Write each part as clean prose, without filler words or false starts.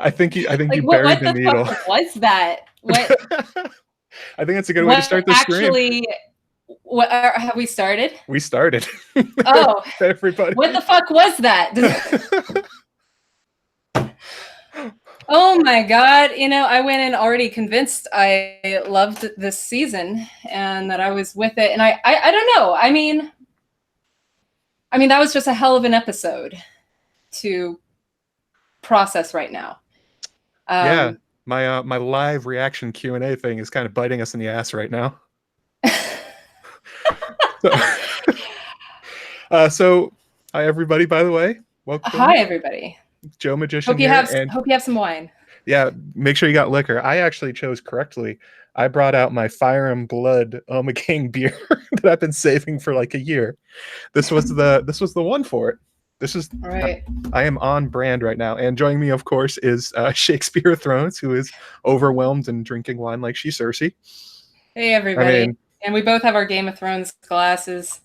I think you Like, buried what the the needle. fuck was that? What I think that's a good way to what start the stream. actually? What have we started? We started. Oh, Everybody. what the fuck was that? Oh my god! You know, I went in already convinced I loved this season and that I was with it, and I don't know. I mean, that was just a hell of an episode to process right now. Yeah, my live reaction Q&A thing is kind of biting us in the ass right now. So, hi everybody. By the way, welcome. Hi everybody. Joe Magician Hope you here, have and hope you have some wine. Yeah, make sure you got liquor. I actually chose correctly. I brought out my Fire and Blood King beer that I've been saving for like a year. This was the one for it. This is right. I am on brand right now. And joining me, of course, is Shakespeare of Thrones, who is overwhelmed and drinking wine like she's Cersei. Hey everybody. And we both have our Game of Thrones glasses.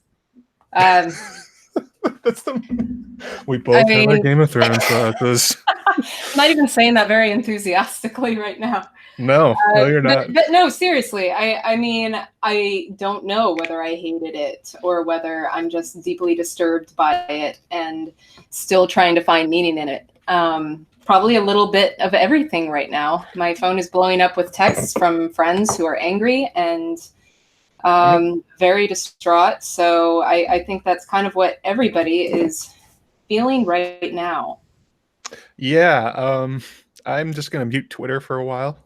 We both have our Game of Thrones glasses. I'm not even saying that very enthusiastically right now. No, you're not. But no, seriously, I mean, I don't know whether I hated it or whether I'm just deeply disturbed by it and still trying to find meaning in it. Probably a little bit of everything right now. My phone is blowing up with texts from friends who are angry and very distraught. So I think that's kind of what everybody is feeling right now. Yeah, I'm just gonna mute Twitter for a while.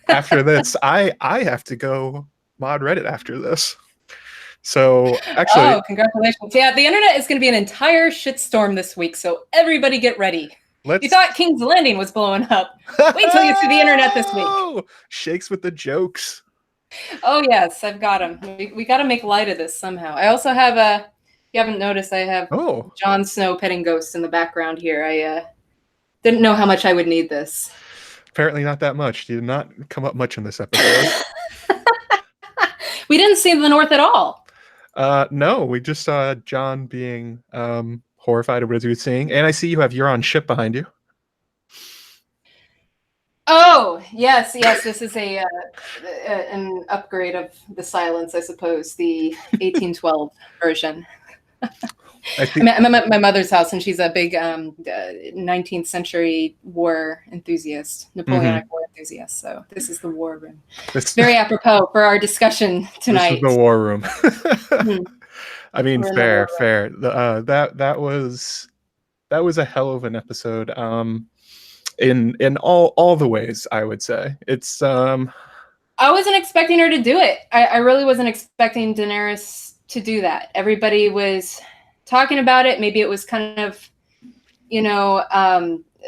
After this, I have to go mod Reddit after this. So actually, congratulations! Yeah, the internet is going to be an entire shitstorm this week. So everybody, get ready. You thought King's Landing was blowing up. Wait till you see the internet this week. Shakes with the jokes. Oh yes, I've got them. We got to make light of this somehow. I also have a. You haven't noticed, I have Jon Snow petting ghosts in the background here. I didn't know how much I would need this. Apparently not that much. You did not come up much in this episode. We didn't see the North at all. No, we just saw Jon being horrified at what he was seeing. And I see you have Euron's ship behind you. Oh, yes. This is an upgrade of the Silence, I suppose, the 1812 version. I'm at my mother's house, and she's a big 19th century war enthusiast, Napoleonic War enthusiast. So this is the war room. Very apropos for our discussion tonight. This is the war room. I mean, fair. That was a hell of an episode. In all the ways, I would say. It's I wasn't expecting her to do it. I really wasn't expecting Daenerys to do that. Everybody was talking about it. Maybe it was kind of,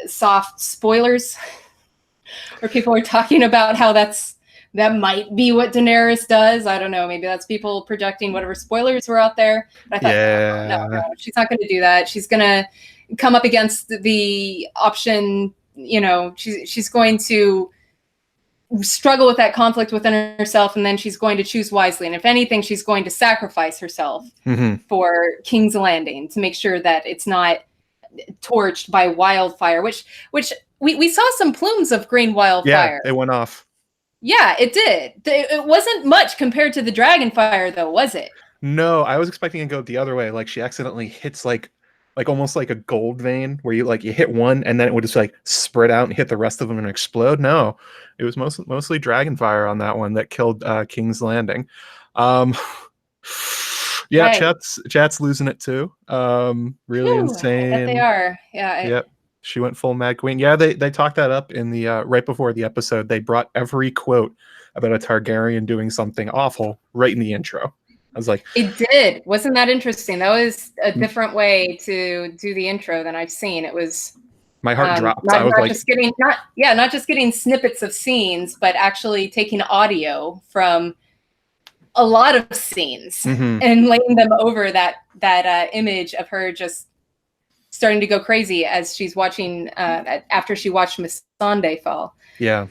soft spoilers, or people were talking about how that might be what Daenerys does. I don't know. Maybe that's people projecting whatever spoilers were out there. But I thought, no, she's not going to do that. She's going to come up against the option. She's going to struggle with that conflict within herself, and then she's going to choose wisely. And if anything, she's going to sacrifice herself for King's Landing to make sure that it's not torched by wildfire, which we saw some plumes of green wildfire. Yeah, it went off. Yeah, it did. It wasn't much compared to the dragon fire, though, was it? No, I was expecting it to go the other way. Like she accidentally hits like almost like a gold vein where you hit one and then it would just spread out and hit the rest of them and explode. No, it was mostly dragon fire on that one that killed King's Landing. Yeah, right. Chat's losing it too. Really insane. I bet they are. Yeah. Yep. She went full Mad Queen. Yeah, they talked that up in the right before the episode. They brought every quote about a Targaryen doing something awful right in the intro. I was like, it did. Wasn't that interesting? That was a different way to do the intro than I've seen. It was my heart dropped. I was not just getting snippets of scenes, but actually taking audio from a lot of scenes and laying them over that image of her just starting to go crazy as she's watching after she watched Missandei fall. Yeah.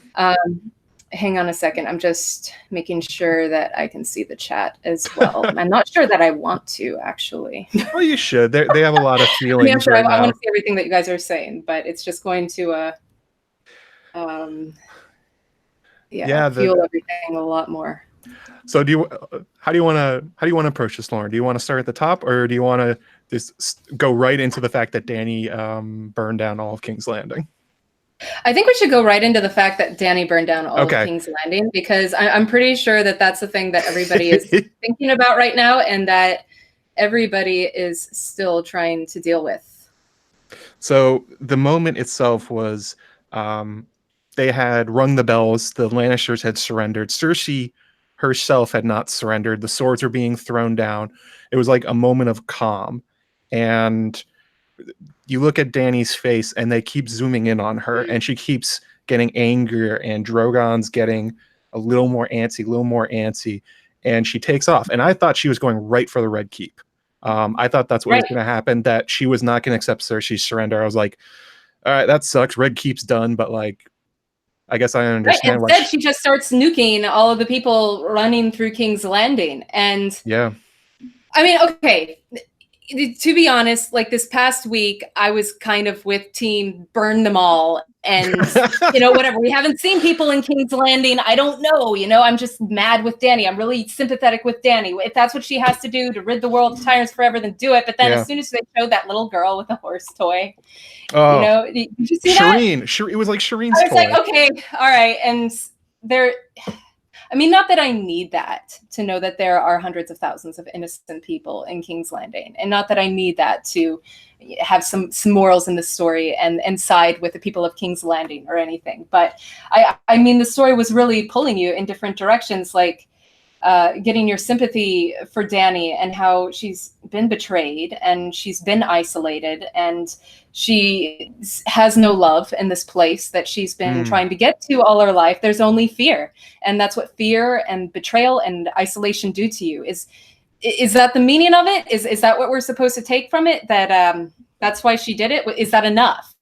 hang on a second. I'm just making sure that I can see the chat as well. I'm not sure that I want to, actually. Well, you should. They have a lot of feelings I now. want to see everything that you guys are saying, but it's just going to fuel everything a lot more. So how do you want to approach this, Lauren? Do you want to start at the top, or do you want to just go right into the fact that Dany burned down all of King's Landing? I think we should go right into the fact that Dany burned down all of King's Landing, because I'm pretty sure that that's the thing that everybody is thinking about right now, and that everybody is still trying to deal with. So the moment itself was they had rung the bells. The Lannisters had surrendered. Cersei herself had not surrendered. The swords were being thrown down. It was like a moment of calm. And you look at Dany's face, and they keep zooming in on her, and she keeps getting angrier, and Drogon's getting a little more antsy, and she takes off. And I thought she was going right for the Red Keep. I thought that's what was going to happen, that she was not going to accept Cersei's surrender. I was like, all right, that sucks. Red Keep's done, but like, I guess I understand. Instead, she just starts nuking all of the people running through King's Landing. And yeah, I mean, okay, to be honest, like this past week, I was kind of with team burn them all. And, whatever. We haven't seen people in King's Landing. I don't know. I'm just mad with Dany. I'm really sympathetic with Dany. If that's what she has to do to rid the world of tyrants forever, then do it. But then as soon as they showed that little girl with a horse toy, did you see Shireen. that? It was like Shireen's I was toy. like, okay, all right. And not that I need that to know that there are hundreds of thousands of innocent people in King's Landing, and not that I need that to have some morals in the story and side with the people of King's Landing or anything. But I mean, the story was really pulling you in different directions, like getting your sympathy for Dany and how she's been betrayed and she's been isolated and she has no love in this place that she's been trying to get to all her life. There's only fear. And that's what fear and betrayal and isolation do to you. Is that the meaning of it? Is that what we're supposed to take from it? That that's why she did it? Is that enough?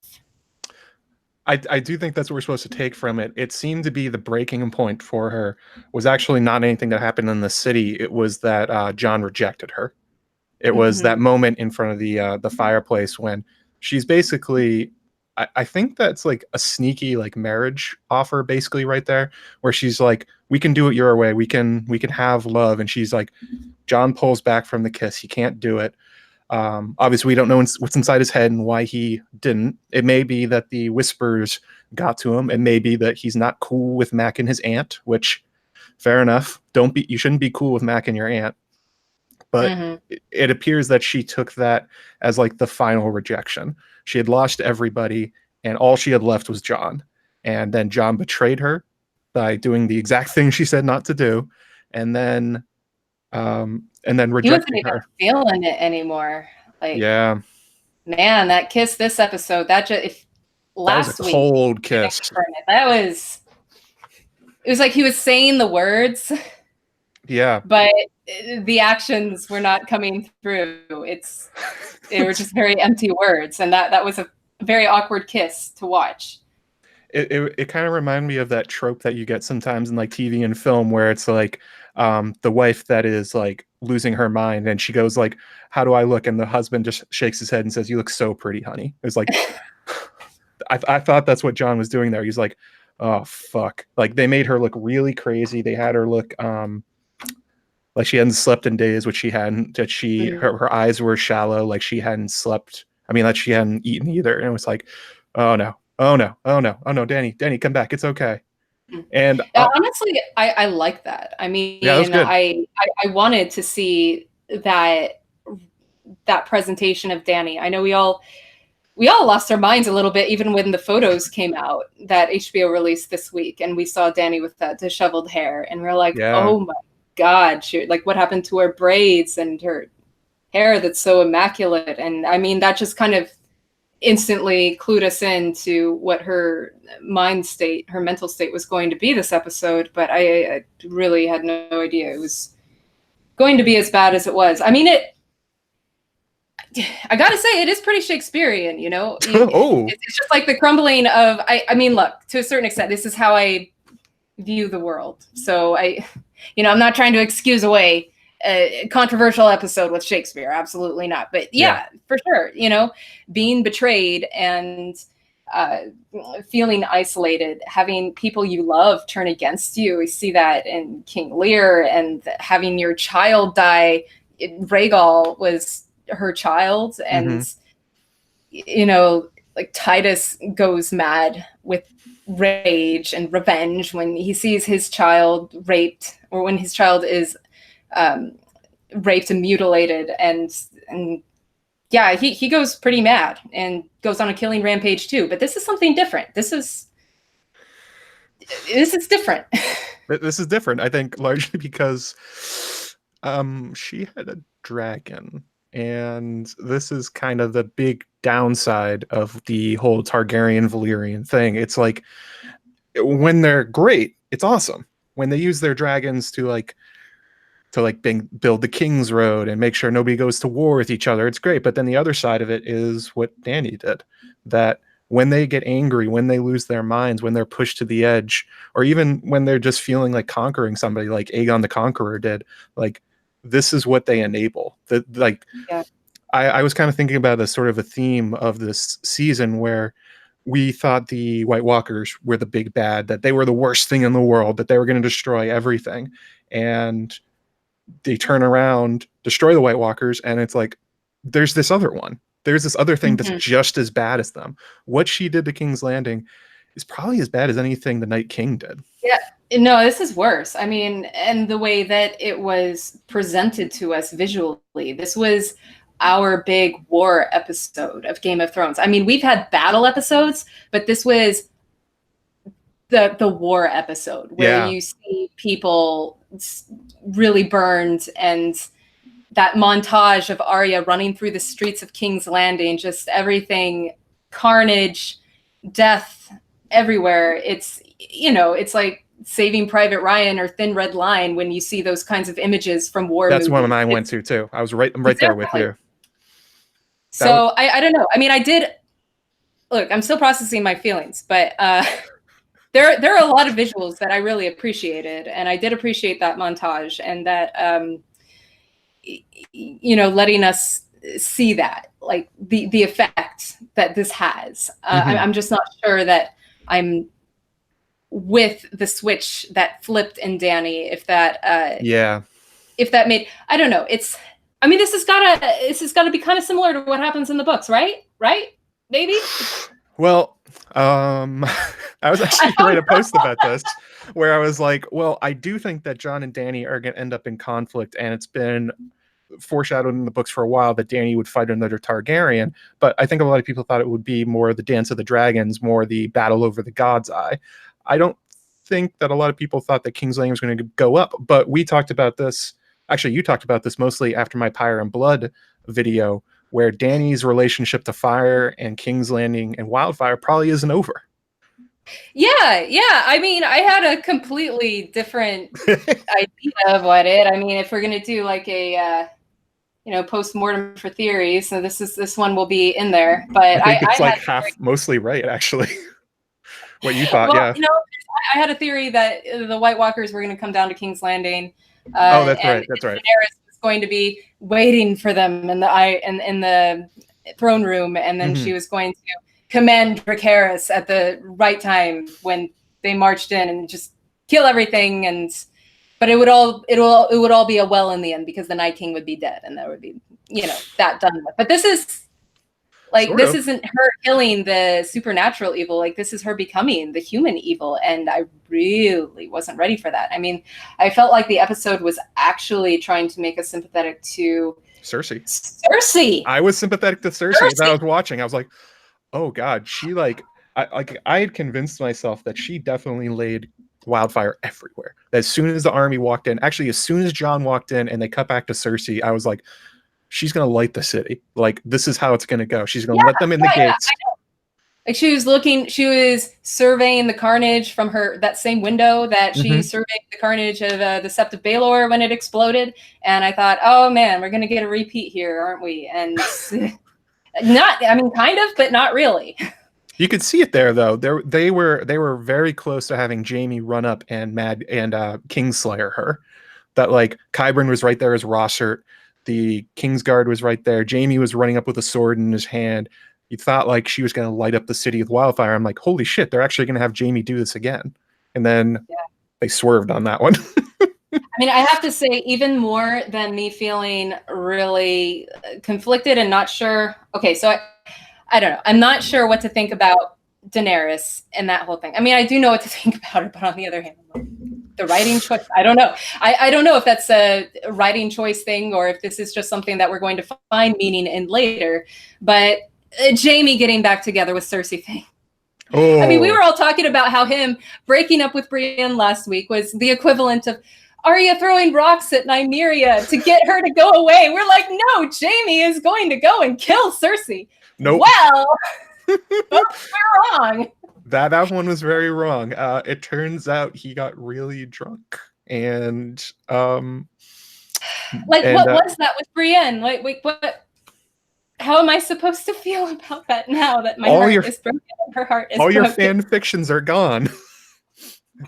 I do think that's what we're supposed to take from it. It seemed to be the breaking point for her was actually not anything that happened in the city. It was that Jon rejected her. It was that moment in front of the fireplace when she's basically, I think that's like a sneaky like marriage offer basically right there, where she's like, we can do it your way. We can have love. And she's like, Jon pulls back from the kiss. He can't do it. Obviously, we don't know what's inside his head and why he didn't. It may be that the whispers got to him. It may be that he's not cool with Mac and his aunt, which, fair enough. You shouldn't be cool with Mac and your aunt. But it appears that she took that as like the final rejection. She had lost everybody, and all she had left was Jon. And then Jon betrayed her by doing the exact thing she said not to do, and then rejecting he wasn't even her. Feeling it anymore. Like, yeah, man, that kiss this episode, that was a cold kiss. It was like he was saying the words. Yeah, but the actions were not coming through. They were just very empty words, and that was a very awkward kiss to watch. It kind of reminded me of that trope that you get sometimes in like TV and film, where it's like the wife that is like losing her mind, and she goes like, "How do I look?" And the husband just shakes his head and says, "You look so pretty, honey." It was like, I thought that's what Jon was doing there. He's like, "Oh fuck!" Like they made her look really crazy. They had her look like she hadn't slept in days, which she hadn't. That her eyes were shallow, like she hadn't slept. I mean, that she hadn't eaten either. And it was like, oh no, Dany, come back. It's okay. And honestly, I like that. I mean, yeah, I wanted to see that presentation of Dany. I know we all lost our minds a little bit, even when the photos came out that HBO released this week, and we saw Dany with that disheveled hair, and we're like, oh my God, like what happened to her braids and her hair that's so immaculate? And I mean, that just kind of instantly clued us into what her mental state was going to be this episode. But I really had no idea it was going to be as bad as it was. I mean, I gotta say, it is pretty Shakespearean, It's just like the crumbling of, I mean, look, to a certain extent, this is how I view the world. So I'm not trying to excuse away a controversial episode with Shakespeare. Absolutely not. But yeah. For sure. Being betrayed and feeling isolated, having people you love turn against you. We see that in King Lear, and having your child die. Rhaegal was her child, and like Titus goes mad with rage and revenge when he sees his child raped, or when his child is raped and mutilated, and yeah, he goes pretty mad and goes on a killing rampage too. But this is something different. This is different. This is different, I think, largely because she had a dragon, and this is kind of the big downside of the whole Targaryen Valyrian thing. It's like, when they're great, it's awesome. When they use their dragons to build the King's Road and make sure nobody goes to war with each other, it's great. But then the other side of it is what Dany did, that when they get angry, when they lose their minds, when they're pushed to the edge, or even when they're just feeling like conquering somebody, like Aegon the Conqueror did, like, this is what they enable. I was kind of thinking about a sort of a theme of this season where we thought the White Walkers were the big bad, that they were the worst thing in the world, that they were going to destroy everything. And they turn around, destroy the White Walkers, and it's like, there's this other one. There's this other thing that's just as bad as them. What she did to King's Landing is probably as bad as anything the Night King did. Yeah. No, this is worse. I mean, and the way that it was presented to us visually, this was our big war episode of Game of Thrones. I mean, we've had battle episodes, but this was the war episode where you see people really burned, and that montage of Arya running through the streets of King's Landing, just everything, carnage, death everywhere. It's like Saving Private Ryan or Thin Red Line when you see those kinds of images from war That's movies. one I went to too. I'm right there with you. So I don't know. I mean, I'm still processing my feelings, but there are a lot of visuals that I really appreciated, and I did appreciate that montage, and that letting us see that, like, the effect that this has. I'm just not sure that I'm with the switch that flipped in Dany. If that made, I don't know. This has gotta be kind of similar to what happens in the books, right? Maybe. Well, I was actually going to write a post about this, where I was like, well, I do think that Jon and Dany are going to end up in conflict, and it's been foreshadowed in the books for a while that Dany would fight another Targaryen, but I think a lot of people thought it would be more the Dance of the Dragons, more the battle over the God's Eye. I don't think that a lot of people thought that King's Landing was going to go up, but we talked about this. Actually, you talked about this mostly after my Pyre and Blood video, where Dany's relationship to fire and King's Landing and Wildfire probably isn't over. Yeah. I mean, I had a completely different idea of what if we're going to do like a, post-mortem for theories, so this one will be in there. But I think it's mostly right, actually. What you thought, I had a theory that the White Walkers were going to come down to King's Landing. That's right. Daenerys was going to be waiting for them in the throne room, and then she was going to command Dracarys at the right time when they marched in and just kill everything. But it would all be a well in the end, because the Night King would be dead, and that would be that done with. But this is. This isn't her killing the supernatural evil. Like, this is her becoming the human evil. And I really wasn't ready for that. I mean, I felt like the episode was actually trying to make us sympathetic to Cersei. I was sympathetic to Cersei as I was watching. I was like, oh God, she I had convinced myself that she definitely laid wildfire everywhere. As soon as the army walked in, actually, as soon as Jon walked in and they cut back to Cersei, I was like, she's going to light the city. Like, this is how it's going to go. She's going to let them in the gates. Like, she was surveying the carnage from that same window that she surveyed the carnage of the Sept of Baelor when it exploded. And I thought, oh man, we're going to get a repeat here, aren't we? And kind of, but not really. You could see it there, though. They were very close to having Jaime run up and Kingslayer her. That like Qyburn was right there as Rossert. The Kingsguard was right there. Jaime was running up with a sword in his hand. You thought like she was going to light up the city with wildfire. I'm like, holy shit, they're actually going to have Jaime do this again. And then they swerved on that one. I mean, I have to say, even more than me feeling really conflicted and not sure. Okay, so I don't know. I'm not sure what to think about Daenerys and that whole thing. I mean, I do know what to think about her, but on the other hand, the writing choice, I don't know. I don't know if that's a writing choice thing or if this is just something that we're going to find meaning in later. But Jaime getting back together with Cersei thing. Oh. I mean, we were all talking about how him breaking up with Brienne last week was the equivalent of Arya throwing rocks at Nymeria to get her to go away. We're like, no, Jaime is going to go and kill Cersei. Nope. Well, we're wrong. That one was very wrong. It turns out he got really drunk, and what was that with Brienne? Like, wait, what? How am I supposed to feel about that now that my heart is broken and her heart is broken? All your fan fictions are gone.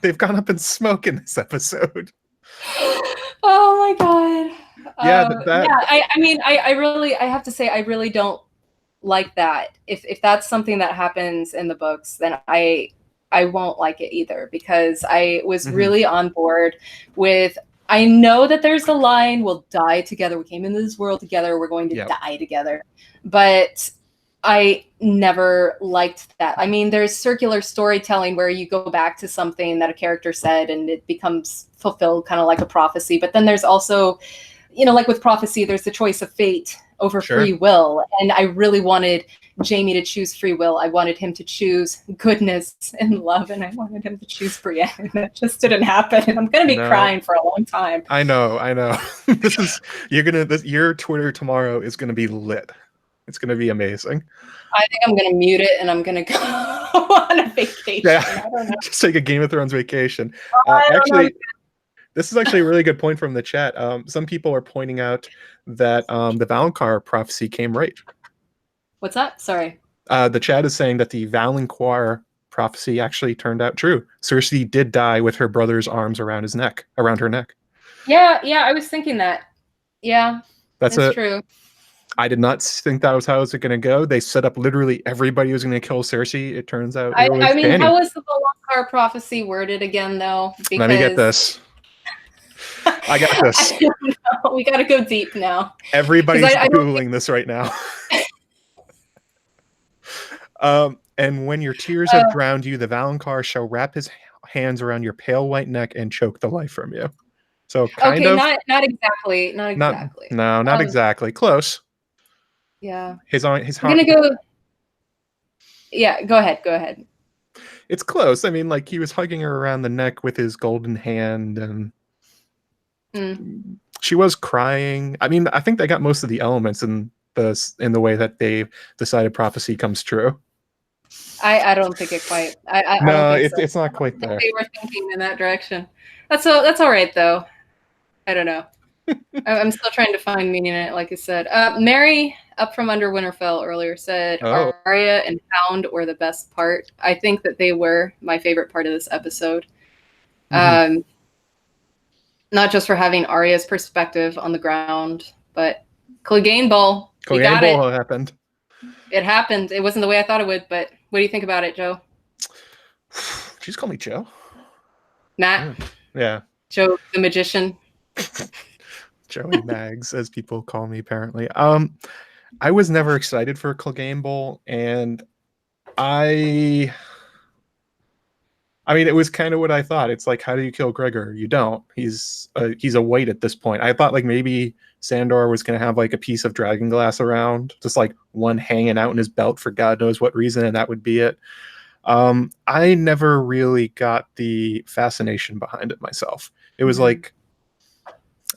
They've gone up in smoke in this episode. Oh my god. Yeah, I mean, I have to say, I really don't like that. If that's something that happens in the books, then I won't like it either, because I was really on board with, I know that there's the line, we'll die together, we came into this world together, we're going to die together, but I never liked that. I mean, there's circular storytelling where you go back to something that a character said and it becomes fulfilled, kind of like a prophecy, but then there's also, like with prophecy, there's the choice of fate over free will. And I really wanted Jaime to choose free will. I wanted him to choose goodness and love, and I wanted him to choose Brienne. And that just didn't happen. And I'm going to be crying for a long time. I know. Your Twitter tomorrow is going to be lit. It's going to be amazing. I think I'm going to mute it and I'm going to go on a vacation. Yeah. I don't know. Just take a Game of Thrones vacation. This is actually a really good point from the chat. Some people are pointing out that the Valonqar prophecy came right. What's that? Sorry. The chat is saying that the Valonqar prophecy actually turned out true. Cersei did die with her brother's arms around her neck. Yeah, I was thinking that. Yeah, that's true. I did not think that was how it was going to go. They set up literally everybody was going to kill Cersei. It turns out. I mean, how was the Valonqar prophecy worded again, though? Because... Let me get this. I got this. I don't know. We got to go deep now. Everybody's Googling this right now. And when your tears have drowned you, the Valonqar shall wrap his hands around your pale white neck and choke the life from you. So kind of. Not exactly. Not exactly. Close. Yeah. I'm gonna go. Yeah, go ahead. It's close. I mean, like, he was hugging her around the neck with his golden hand, and she was crying. I mean, I think they got most of the elements in the way that they decided prophecy comes true. I don't think it quite. It's not quite there. They were thinking in that direction. That's all right though. I don't know. I'm still trying to find meaning in it, like I said. Mary up from under Winterfell earlier said Arya and Hound were the best part. I think that they were my favorite part of this episode. Not just for having Arya's perspective on the ground, but Clegane Bowl. Clegane Bowl happened. It happened. It wasn't the way I thought it would, but what do you think about it, Joe? Just call me Joe. Matt? Yeah. Joe the Magician. Joey Mags, as people call me, apparently. I was never excited for Clegane Bowl, and I mean, it was kind of what I thought. It's like, how do you kill Gregor? You don't. He's a weight at this point. I thought like maybe Sandor was going to have like a piece of dragon glass around, just like one hanging out in his belt for God knows what reason, and that would be it. I never really got the fascination behind it myself. It was like,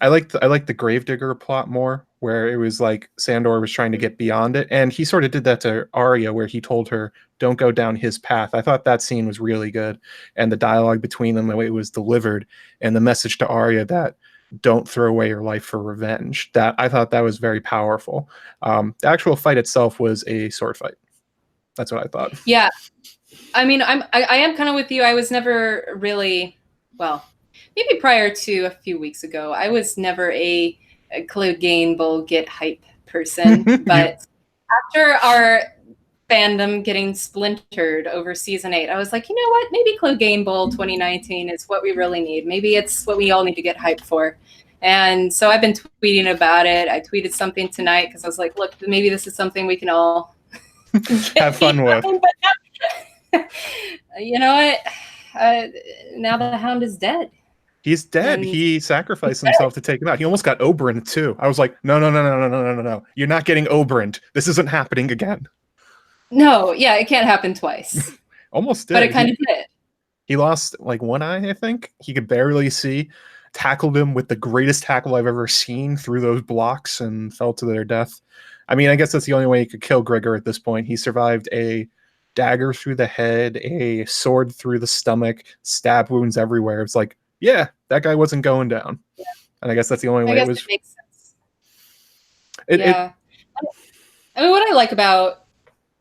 I liked the Gravedigger plot more, where it was like Sandor was trying to get beyond it, and he sort of did that to Arya, where he told her, "Don't go down his path." I thought that scene was really good, and the dialogue between them, the way it was delivered, and the message to Arya that don't throw away your life for revenge. That I thought that was very powerful. The actual fight itself was a sword fight. That's what I thought. Yeah. I mean, I am kind of with you. I was never really, well, maybe prior to a few weeks ago, I was never a Clegane Bull get hype person. But after our fandom getting splintered over season 8, I was like, you know what? Maybe Clegane Bull 2019 is what we really need. Maybe it's what we all need to get hyped for. And so I've been tweeting about it. I tweeted something tonight because I was like, look, maybe this is something we can all have fun with. You know what? Now the Hound is dead. He's dead. He sacrificed himself to take him out. He almost got Oberyn too. I was like, no. You're not getting Oberyn. This isn't happening again. No, yeah, it can't happen twice. Almost did. But it kind of did. He lost like one eye, I think. He could barely see. Tackled him with the greatest tackle I've ever seen through those blocks and fell to their death. I mean, I guess that's the only way he could kill Gregor at this point. He survived a dagger through the head, a sword through the stomach, stab wounds everywhere. It's like, yeah, that guy wasn't going down. Yeah. And I guess that's the only way it was. It makes sense. I mean, what I like about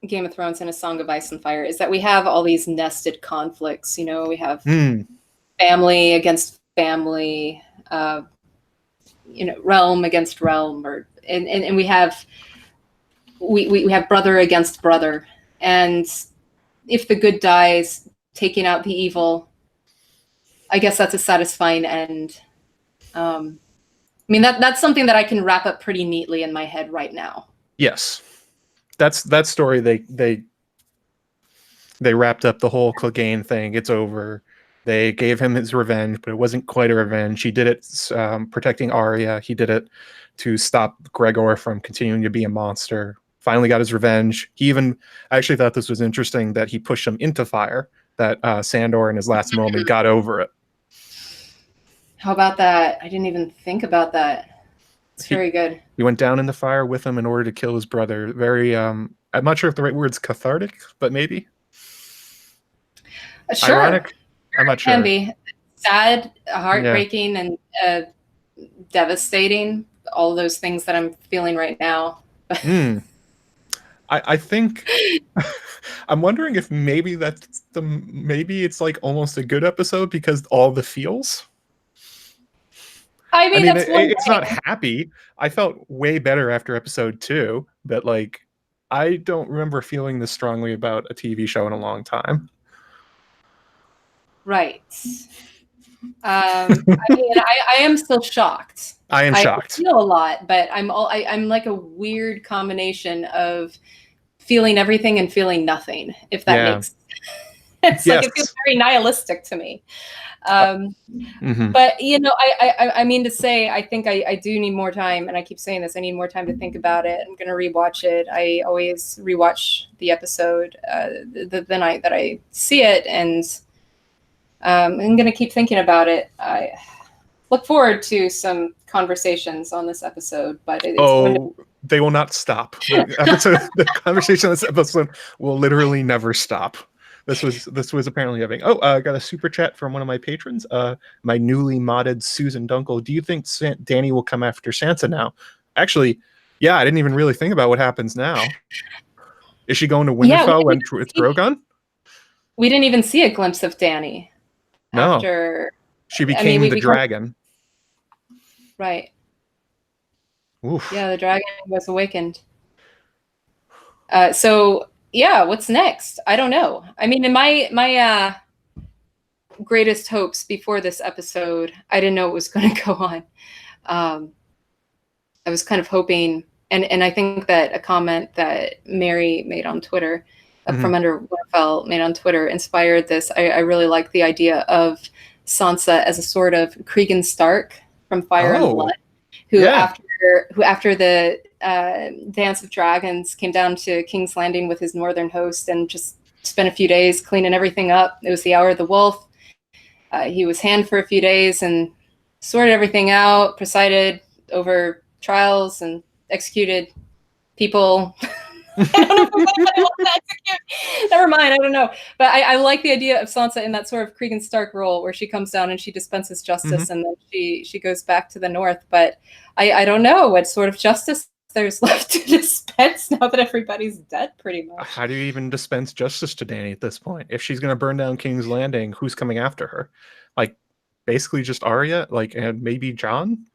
Game of Thrones and A Song of Ice and Fire is that we have all these nested conflicts. You know, we have family against family, you know, realm against realm, and we have brother against brother. And if the good dies, taking out the evil, I guess that's a satisfying end. I mean, that's something that I can wrap up pretty neatly in my head right now. Yes. That's that story. They wrapped up the whole Clegane thing. It's over. They gave him his revenge, but it wasn't quite a revenge. He did it protecting Arya. He did it to stop Gregor from continuing to be a monster. Finally got his revenge. I actually thought this was interesting that he pushed him into fire, that Sandor in his last moment got over it. How about that? I didn't even think about that. It's very good. He went down in the fire with him in order to kill his brother. Very, I'm not sure if the right word's cathartic, but maybe. Sure. Ironic. I'm not sure. Can be sad, heartbreaking, and devastating. All those things that I'm feeling right now. I think I'm wondering if maybe it's like almost a good episode because all the feels. I mean it's not happy. I felt way better after episode 2, but like I don't remember feeling this strongly about a TV show in a long time. Right. I mean, I am still shocked. I am shocked. I feel a lot, but I'm like a weird combination of feeling everything and feeling nothing. If that makes sense. Like it feels very nihilistic to me. But you know, I mean to say, I think I do need more time, and I keep saying this. I need more time to think about it. I'm gonna rewatch it. I always rewatch the episode the night that I see it, and I'm going to keep thinking about it. I look forward to some conversations on this episode, but they will not stop. The conversation on this episode will literally never stop. This was apparently having. I got a super chat from one of my patrons. My newly modded Susan Dunkel. Do you think Dany will come after Sansa now? Actually, yeah, I didn't even really think about what happens now. Is she going to Winterfell when it's Drogon? We didn't even see a glimpse of Dany. No, after she became the dragon. Right. Oof. Yeah, the dragon was awakened. So yeah, what's next? I don't know. I mean, in my greatest hopes before this episode, I didn't know what was going to go on. I was kind of hoping, and I think that a comment that Mary made on Twitter. From Under Winterfell made on Twitter inspired this. I really like the idea of Sansa as a sort of Cregan Stark from Fire and Blood, who after the Dance of Dragons came down to King's Landing with his northern host and just spent a few days cleaning everything up. It was the Hour of the Wolf. He was hand for a few days and sorted everything out, presided over trials and executed people. I don't know if anybody wants to execute. Never mind, I don't know. But I like the idea of Sansa in that sort of Cregan Stark role where she comes down and she dispenses justice and then she goes back to the north. But I don't know what sort of justice there's left to dispense now that everybody's dead, pretty much. How do you even dispense justice to Dany at this point? If she's going to burn down King's Landing, who's coming after her? Like, basically just Arya, like, and maybe Jon?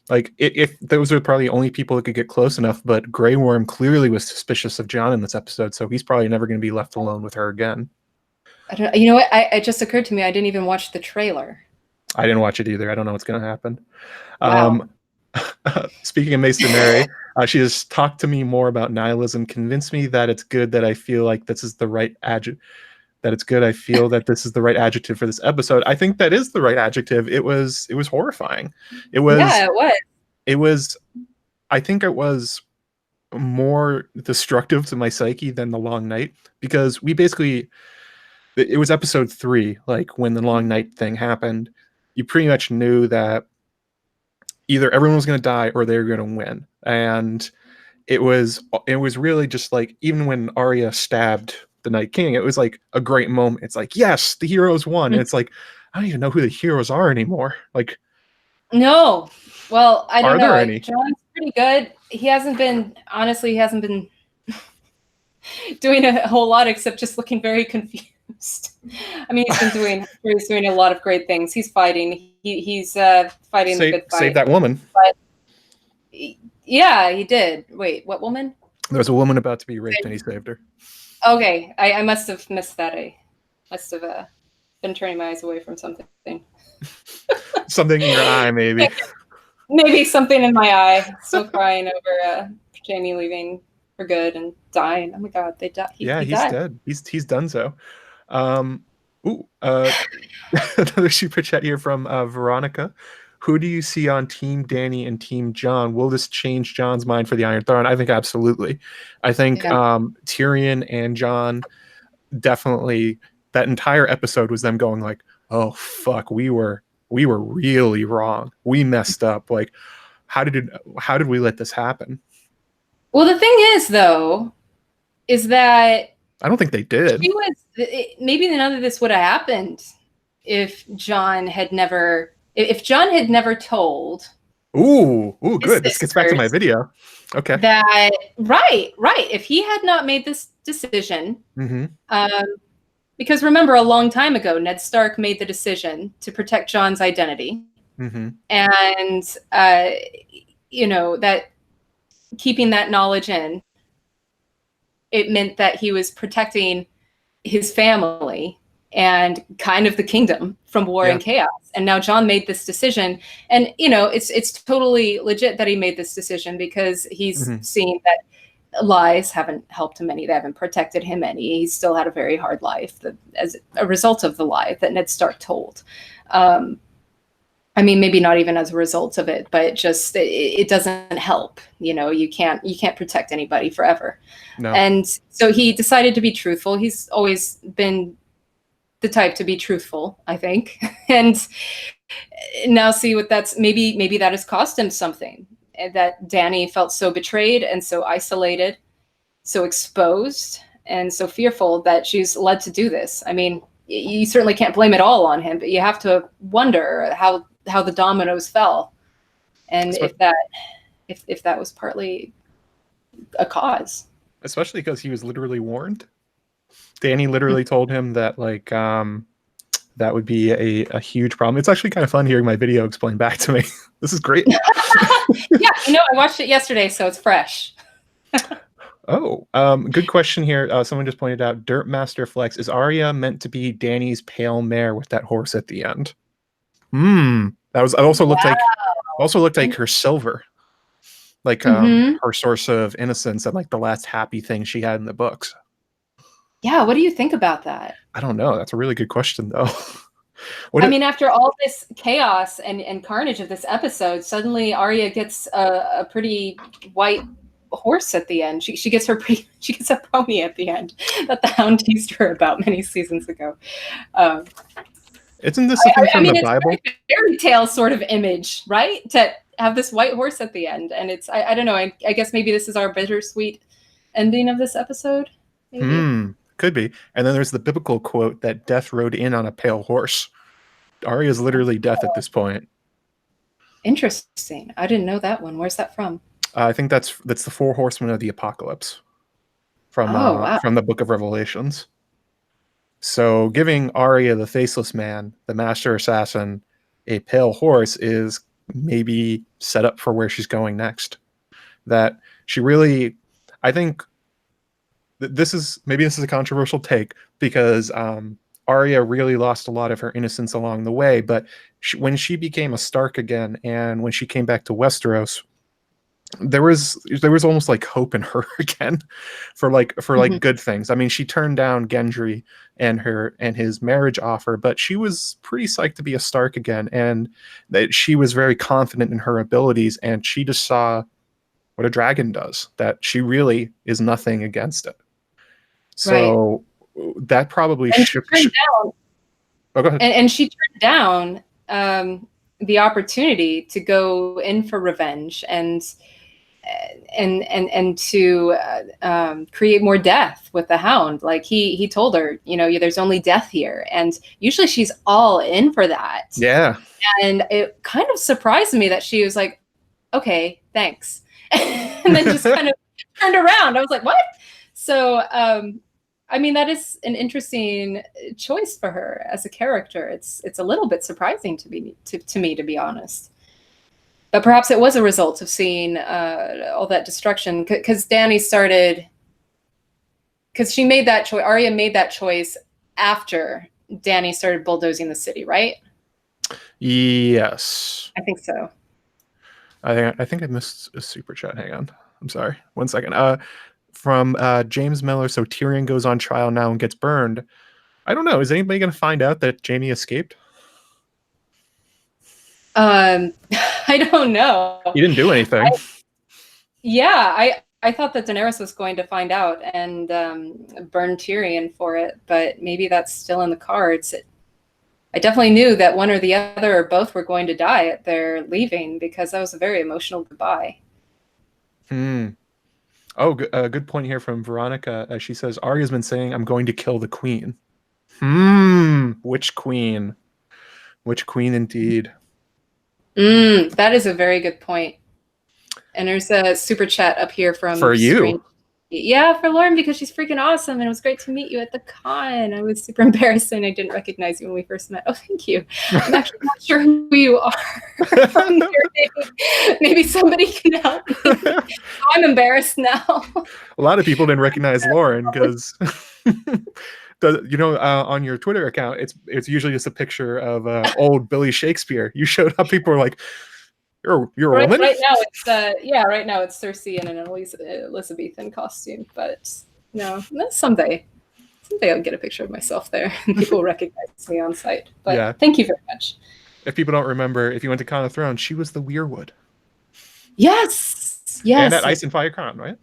Like, if those are probably the only people that could get close enough, but Grey Worm clearly was suspicious of Jon in this episode, so he's probably never going to be left alone with her again. I don't. You know what? It just occurred to me I didn't even watch the trailer. I didn't watch it either. I don't know what's going to happen. Wow. Speaking of Maester Merry, she has talked to me more about nihilism, convinced me that it's good that I feel like this is the right adjective. That it's good. I feel that this is the right adjective for this episode. I think that is the right adjective. It was horrifying. It was. Yeah, it was. It was. I think it was more destructive to my psyche than the long night, because we basically. It was episode 3, like when the long night thing happened. You pretty much knew that either everyone was going to die or they were going to win, and it was really just like, even when Arya stabbed the Night King, it was like a great moment. It's like, yes, the heroes won. And it's like, I don't even know who the heroes are anymore. Like, no, well, I don't know. Any? Jon's pretty good. He hasn't been doing a whole lot except just looking very confused. I mean, he's doing a lot of great things. He's fighting. He's fighting the good fight. Save that woman. But yeah, he did. Wait, what woman? There was a woman about to be raped, and he saved her. Okay, I must have missed that. I must have been turning my eyes away from something. Something in your eye, maybe. Maybe something in my eye. Still crying over Jaime leaving for good and dying. Oh my God, they died. He's dead. He's done so. Another super chat here from Veronica. Who do you see on Team Dany and Team Jon? Will this change Jon's mind for the Iron Throne? I think absolutely. I think Tyrion and Jon, definitely, that entire episode was them going like, oh fuck, we were really wrong. We messed up. Like, how did we let this happen? Well, the thing is, though, is that I don't think they did. Maybe none of this would have happened if Jon had never told. Ooh, good. This gets back to my video. Okay. That right. If he had not made this decision, because remember, a long time ago, Ned Stark made the decision to protect Jon's identity, and that keeping that knowledge in, it meant that he was protecting his family and kind of the kingdom from war and chaos. And now Jon made this decision, and it's totally legit that he made this decision, because he's seen that lies haven't helped him any. They haven't protected him any. He's still had a very hard life as a result of the lie that Ned Stark told. I mean, maybe not even as a result of it, but just it doesn't help. You can't protect anybody forever. No. And so he decided to be truthful. He's always been the type to be truthful, I think. And now see what maybe that has cost him something. That Dany felt so betrayed and so isolated, so exposed, and so fearful that she's led to do this. I mean, you certainly can't blame it all on him, but you have to wonder how the dominoes fell, and if that was partly a cause. Especially because he was literally warned. Dany literally told him that that would be a huge problem. It's actually kind of fun hearing my video explained back to me. This is great. Yeah, I watched it yesterday, so it's fresh. Good question here. Someone just pointed out, Dirt Master Flex, is Arya meant to be Dany's pale mare with that horse at the end? It also looked like her silver, like her source of innocence and like the last happy thing she had in the books. Yeah, what do you think about that? I don't know. That's a really good question, though. After all this chaos and carnage of this episode, suddenly Arya gets a pretty white horse at the end. She gets a pony at the end that the Hound teased her about many seasons ago. Isn't this something from the Bible? It's a fairy tale sort of image, right? To have this white horse at the end, and it's I don't know. I guess maybe this is our bittersweet ending of this episode. Maybe. Could be. And then there's the biblical quote that Death rode in on a pale horse. Arya is literally Death at this point. Interesting. I didn't know that one. Where's that from? I think that's the four horsemen of the apocalypse from wow. from the Book of Revelations. So giving Arya, the faceless man, the master assassin, a pale horse is maybe set up for where she's going next. That she really, I think this is a controversial take, because Arya really lost a lot of her innocence along the way, but when she became a Stark again, and when she came back to Westeros, there was almost like hope in her again for good things. I mean, she turned down Gendry and his marriage offer, but she was pretty psyched to be a Stark again, and that she was very confident in her abilities, and she just saw what a dragon does, that she really is nothing against it. So that probably shook. Oh, go ahead. And she turned down the opportunity to go in for revenge and to create more death with the Hound. Like he told her, there's only death here, and usually she's all in for that. Yeah. And it kind of surprised me that she was like, okay, thanks, and then just kind of turned around. I was like, what? So I mean, that is an interesting choice for her as a character. It's a little bit surprising to me, to be honest. But perhaps it was a result of seeing all that destruction, because she made that choice. Arya made that choice after Dany started bulldozing the city, right? Yes, I think so. I think I missed a super chat. Hang on, I'm sorry. 1 second. From James Miller. So Tyrion goes on trial now and gets burned. I don't know. Is anybody going to find out that Jaime escaped? I don't know. He didn't do anything. I thought that Daenerys was going to find out and burn Tyrion for it, but maybe that's still in the cards. I definitely knew that one or the other or both were going to die at their leaving, because that was a very emotional goodbye. Oh, good point here from Veronica. She says, Arya's been saying, I'm going to kill the queen. Which queen? Which queen indeed? That is a very good point. And there's a super chat up here from... For you. Yeah, for Lauren, because she's freaking awesome, and it was great to meet you at the con. I was super embarrassed, and I didn't recognize you when we first met. Oh, thank you. I'm actually not sure who you are. Maybe somebody can help me. I'm embarrassed now. A lot of people didn't recognize Lauren because, on your Twitter account, it's usually just a picture of old Billy Shakespeare. You showed up, people were like, You're a woman? Right now it's Cersei in an Elizabethan costume, but no, someday I'll get a picture of myself there and people will recognize me on site. But Thank you very much. If people don't remember, if you went to Con of Thrones, she was the Weirwood. Yes. And at Ice and Fire Con, right?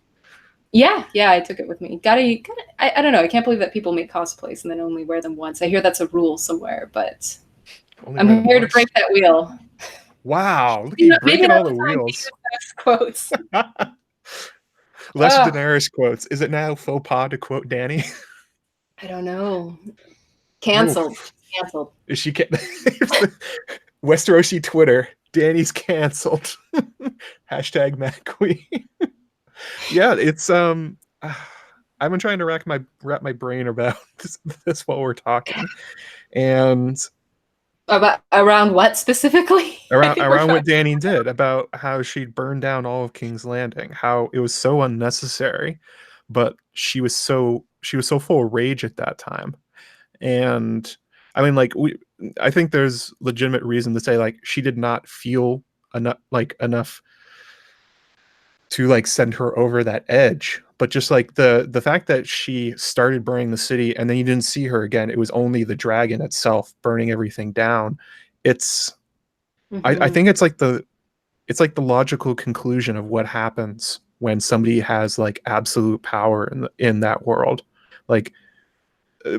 Yeah, I took it with me. I don't know. I can't believe that people make cosplays and then only wear them once. I hear that's a rule somewhere, but I'm here to break that wheel. Wow, look at you breaking all the wheels. Quotes. Less Daenerys quotes. Is it now faux pas to quote Dany? I don't know. Canceled. Is she Westerosi Twitter? Dany's canceled. Hashtag Mad Queen. Yeah, it's I've been trying to wrap my brain about this while we're talking, and around what specifically? around what Dany did, about how she'd burned down all of King's Landing, how it was so unnecessary, but she was so full of rage at that time. And I mean, I think there's legitimate reason to say she did not feel enough to send her over that edge. But just the fact that she started burning the city and then you didn't see her again, it was only the dragon itself burning everything down. It's I think it's the logical conclusion of what happens when somebody has absolute power in that world.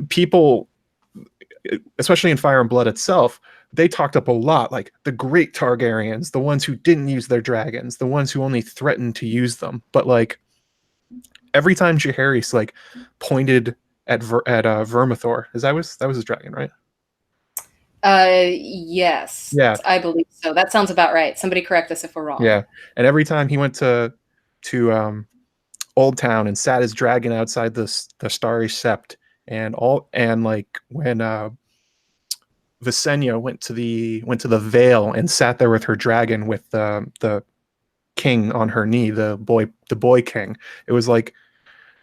People, especially in Fire and Blood itself, they talked up a lot, the great Targaryens, the ones who didn't use their dragons, the ones who only threatened to use them. But every time Jaehaerys pointed at Vermithor, that was his dragon, right? Yes. Yeah, I believe so. That sounds about right. Somebody correct us if we're wrong. Yeah, and every time he went to to Old Town and sat his dragon outside the Starry Sept, and like when Visenya went to the Vale and sat there with her dragon with the king on her knee, the boy king. It was like,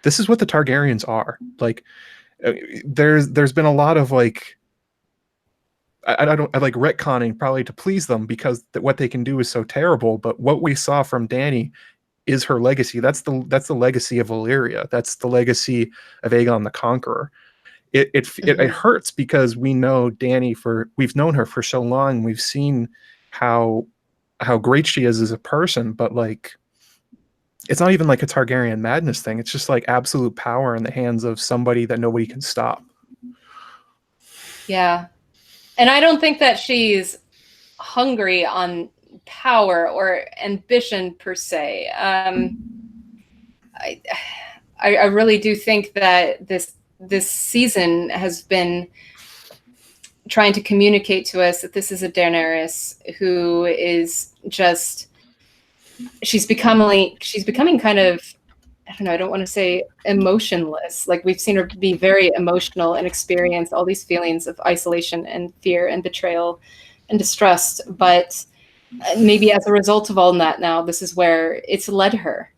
this is what the Targaryens are. Like, there's been a lot of like, I like retconning probably to please them because what they can do is so terrible. But what we saw from Dany is her legacy. That's the legacy of Valyria. That's the legacy of Aegon the Conqueror. It hurts because we know Dany we've known her for so long. We've seen how great she is as a person, but like, it's not even like a Targaryen madness thing. It's just like absolute power in the hands of somebody that nobody can stop. Yeah. And I don't think that she's hungry on power or ambition per se. I really do think that this season has been trying to communicate to us that this is a Daenerys who is just, she's becoming kind of, I don't know, I don't want to say emotionless. Like, we've seen her be very emotional and experience all these feelings of isolation and fear and betrayal and distrust. But maybe as a result of all that, now this is where it's led her.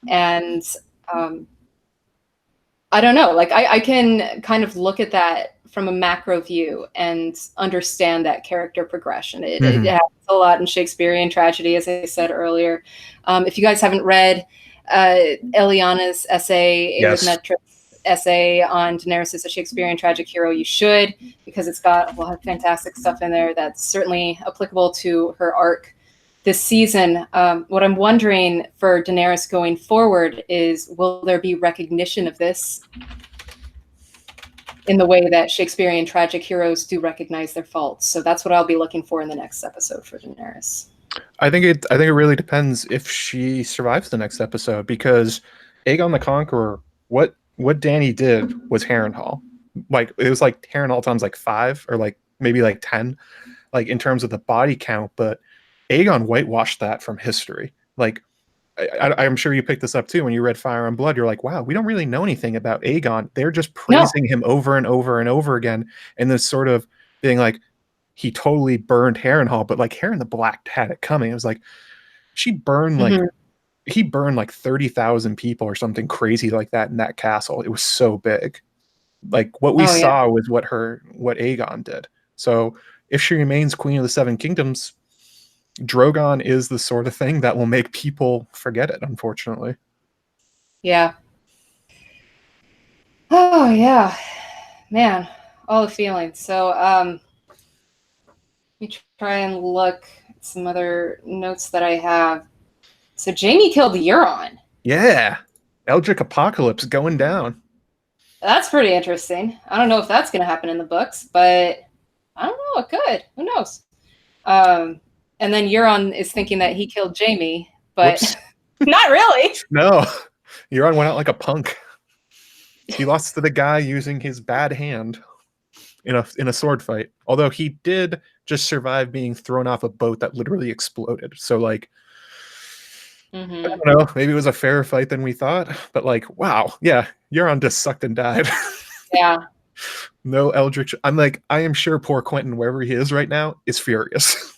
And I don't know, like I can kind of look at that from a macro view and understand that character progression. It happens a lot in Shakespearean tragedy, as I said earlier. If you guys haven't read Eliana's essay, Metric's essay on Daenerys as a Shakespearean tragic hero, you should, because it's got a lot of fantastic stuff in there that's certainly applicable to her arc this season. What I'm wondering for Daenerys going forward is, will there be recognition of this in the way that Shakespearean tragic heroes do recognize their faults? So that's what I'll be looking for in the next episode for Daenerys. I think it really depends if she survives the next episode, because Aegon the Conqueror, what Dany did was Harrenhal. Like, it was like Harrenhal times like 5 or like maybe like 10, like in terms of the body count, but Aegon whitewashed that from history. Like, I'm sure you picked this up too when you read Fire and Blood. You're like, wow, we don't really know anything about Aegon. They're just praising him over and over and over again, and this sort of being like, he totally burned Harrenhal, but like Harren the Black had it coming. It was like, she burned like he burned like 30,000 people or something crazy like that in that castle. It was so big. Like, what we saw was what Aegon did. So if she remains Queen of the Seven Kingdoms, Drogon is the sort of thing that will make people forget it, unfortunately. Yeah. Oh yeah, man, all the feelings. So let me try and look at some other notes that I have. So Jaime killed Euron. Yeah, Eldritch Apocalypse going down. That's pretty interesting. I don't know if that's going to happen in the books, but I don't know. It could. Who knows? And then Euron is thinking that he killed Jaime, but not really. No, Euron went out like a punk. He lost to the guy using his bad hand in a sword fight. Although he did just survive being thrown off a boat that literally exploded. So like, I don't know, maybe it was a fairer fight than we thought. But like, wow, yeah, Euron just sucked and died. Yeah. No Eldritch. I am sure poor Quentin, wherever he is right now, is furious.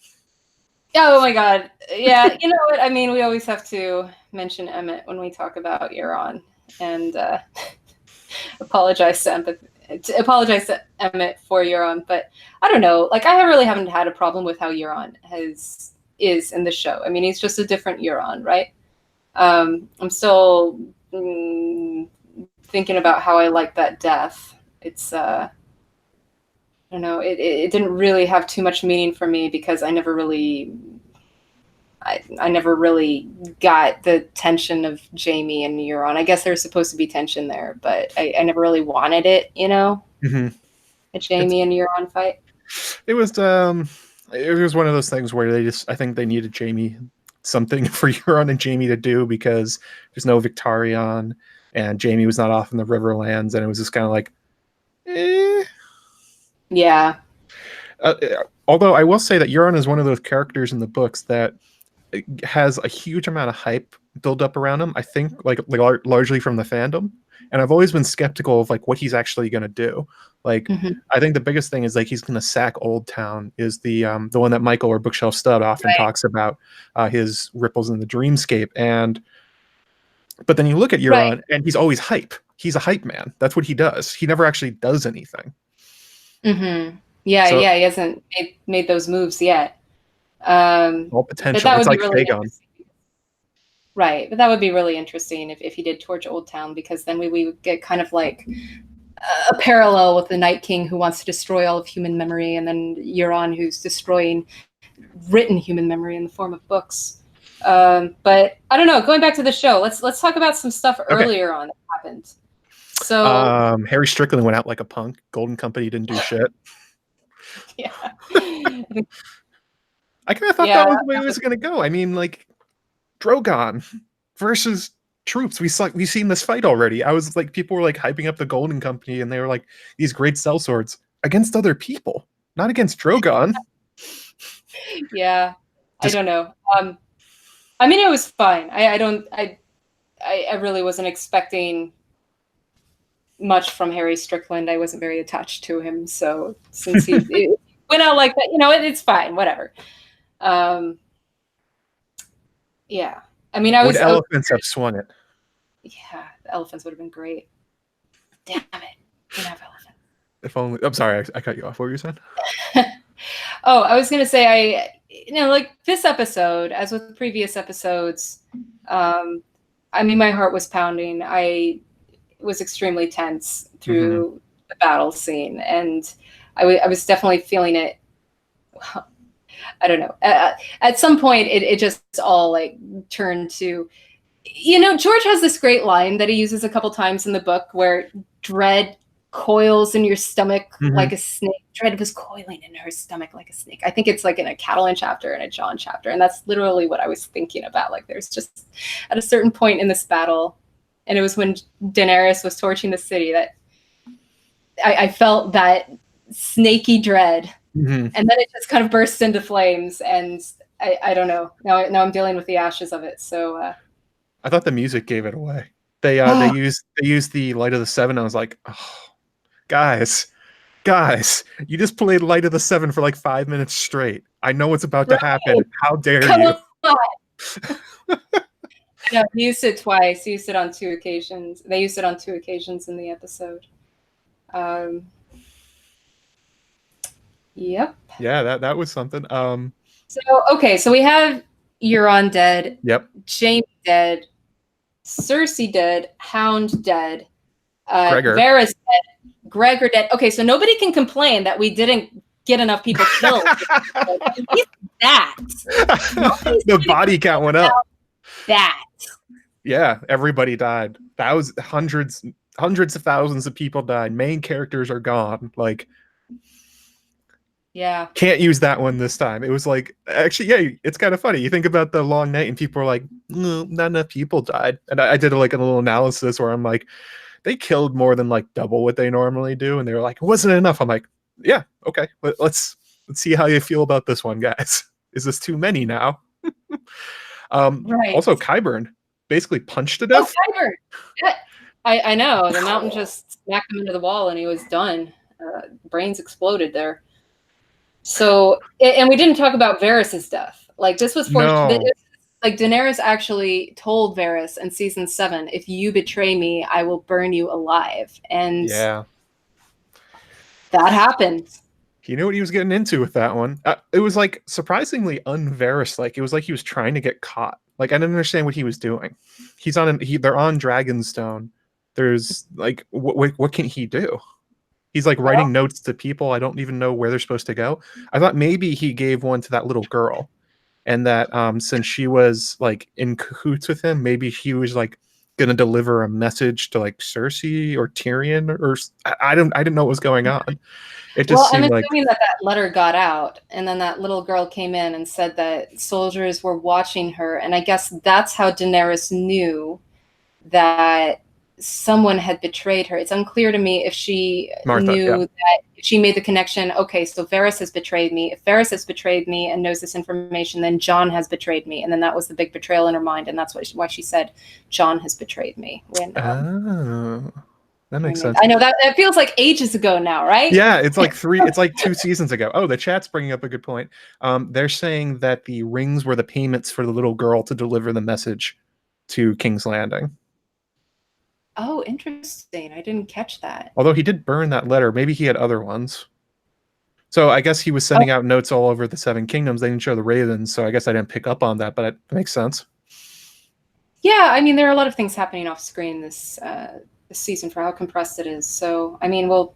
Oh my God. Yeah. You know what? I mean, we always have to mention Emmett when we talk about Euron, and apologize to Emmett for Euron. But I don't know. Like, I really haven't had a problem with how Euron is in the show. I mean, he's just a different Euron, right? I'm still thinking about how I like that death. It's I don't know. It didn't really have too much meaning for me because I never really got the tension of Jaime and Euron. I guess there's supposed to be tension there, but I never really wanted it, you know? A Jaime and Euron fight. It was one of those things where I think they needed Jaime, something for Euron and Jaime to do, because there's no Victarion and Jaime was not off in the Riverlands, and it was just kind of like, Yeah. Although I will say that Euron is one of those characters in the books that has a huge amount of hype build up around him. I think largely from the fandom, and I've always been skeptical of like what he's actually going to do. Like, I think the biggest thing is like he's going to sack Old Town. Is the one that Michael or Bookshelf Stud often talks about, his ripples in the dreamscape. But then you look at Euron, and he's always hype. He's a hype man. That's what he does. He never actually does anything. Yeah, so, he hasn't made those moves yet. All potential. It's like really Aegon. Right, but that would be really interesting if he did torch Old Town, because then we would get kind of like a parallel with the Night King who wants to destroy all of human memory, and then Euron who's destroying written human memory in the form of books. But I don't know. Going back to the show, let's talk about some stuff earlier on that happened. So Harry Strickland went out like a punk. Golden Company didn't do shit. Yeah. I kind of thought that was the way it was going to go. I mean, like, Drogon versus troops. We've seen this fight already. I was like, people were like hyping up the Golden Company, and they were like these great sellswords against other people, not against Drogon. Yeah, I don't know. I mean, it was fine. I really wasn't expecting much from Harry Strickland. I wasn't very attached to him, so since he went out like that, it's fine. Whatever. Yeah. I mean, would elephants have swung it? Yeah, the elephants would have been great. Damn it. We don't have elephants. If only. I'm sorry, I cut you off. What were you saying? Oh, I was going to say, like this episode, as with previous episodes, I mean, my heart was pounding. I was extremely tense through the battle scene, and I was definitely feeling it. I don't know. At some point, it just all like turned to, George has this great line that he uses a couple times in the book where dread coils in your stomach like a snake. Dread was coiling in her stomach like a snake. I think it's like in a Catelyn chapter and a Jon chapter, and that's literally what I was thinking about. Like, there's just at a certain point in this battle, and it was when Daenerys was torching the city, that I felt that snaky dread. And then it just kind of burst into flames, and I don't know. Now I'm dealing with the ashes of it. So I thought the music gave it away. They used the Light of the Seven. I was like, oh, guys, you just played Light of the Seven for like 5 minutes straight. I know what's about to happen. How dare you? No, he used it twice. He used it on 2 occasions. They used it on 2 occasions in the episode. Yep. Yeah, that was something. So we have Euron dead. Yep. Jaime dead. Cersei dead. Hound dead. Gregor. Varys dead. Gregor dead. Okay, so nobody can complain that we didn't get enough people killed. That. The body count went up. That. Yeah, everybody died. That was hundreds of thousands of people died. Main characters are gone. Like, yeah. Can't use that one this time. It was like, actually, yeah, it's kind of funny. You think about the long night and people are like, no, not enough people died. And I did like a little analysis where I'm like, they killed more than like double what they normally do. And they were like, it wasn't enough. I'm like, yeah, okay. Let's see how you feel about this one, guys. Is this too many now? Right. Also, Qyburn basically punched to death. Oh, Qyburn. Yeah. I know. The mountain just smacked him into the wall and he was done. Brains exploded there. So, and we didn't talk about Varys' death. Like, this was fortunate. No. Like, Daenerys actually told Varys in season 7, if you betray me, I will burn you alive. And yeah, that happened. He knew what he was getting into with that one. It was like surprisingly un-Varys. Like, it was like he was trying to get caught. Like, I didn't understand what he was doing. They're on Dragonstone. There's like, what can he do? He's like writing notes to people. I don't even know where they're supposed to go. I thought maybe he gave one to that little girl, and that since she was like in cahoots with him, maybe he was like gonna deliver a message to like Cersei or Tyrion, or I didn't know what was going on. It just seemed I'm assuming that letter got out, and then that little girl came in and said that soldiers were watching her, and I guess that's how Daenerys knew that someone had betrayed her. It's unclear to me if she Martha, knew yeah. that she made the connection. Okay, so Varys has betrayed me. If Varys has betrayed me and knows this information, then Jon has betrayed me. And then that was the big betrayal in her mind. And that's why she said, Jon has betrayed me. When, that makes sense. I know that feels like ages ago now, right? Yeah, it's like 2 seasons ago. Oh, the chat's bringing up a good point. They're saying that the rings were the payments for the little girl to deliver the message to King's Landing. Oh, interesting. I didn't catch that. Although he did burn that letter. Maybe he had other ones. So I guess he was sending out notes all over the Seven Kingdoms. They didn't show the Ravens, so I guess I didn't pick up on that, but it makes sense. Yeah, I mean, there are a lot of things happening off screen this season for how compressed it is. So, I mean, we'll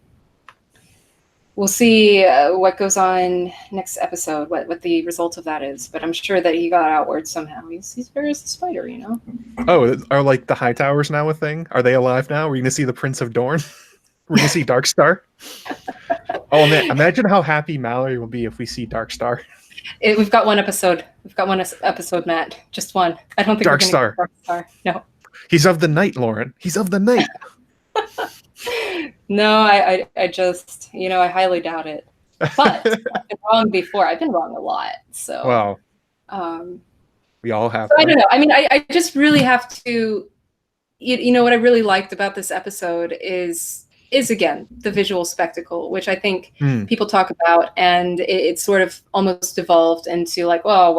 see what goes on next episode, what the result of that is. But I'm sure that he got outward somehow. He's Varys the Spider, you know? Oh, are like the High Towers now a thing? Are they alive now? We're going to see the Prince of Dorne? We're going to see Darkstar? Oh, man, imagine how happy Mallory will be if we see Darkstar. We've got one episode. We've got one episode, Matt. Just one. I don't think Darkstar. We're going to get Darkstar. No. He's of the night, Lauren. He's of the night. No, I just, I highly doubt it. But I've been wrong before. I've been wrong a lot. So, well, we all have. So I don't know. I mean, I just really have to, what I really liked about this episode is again, the visual spectacle, which I think people talk about, and it sort of almost evolved into like, well,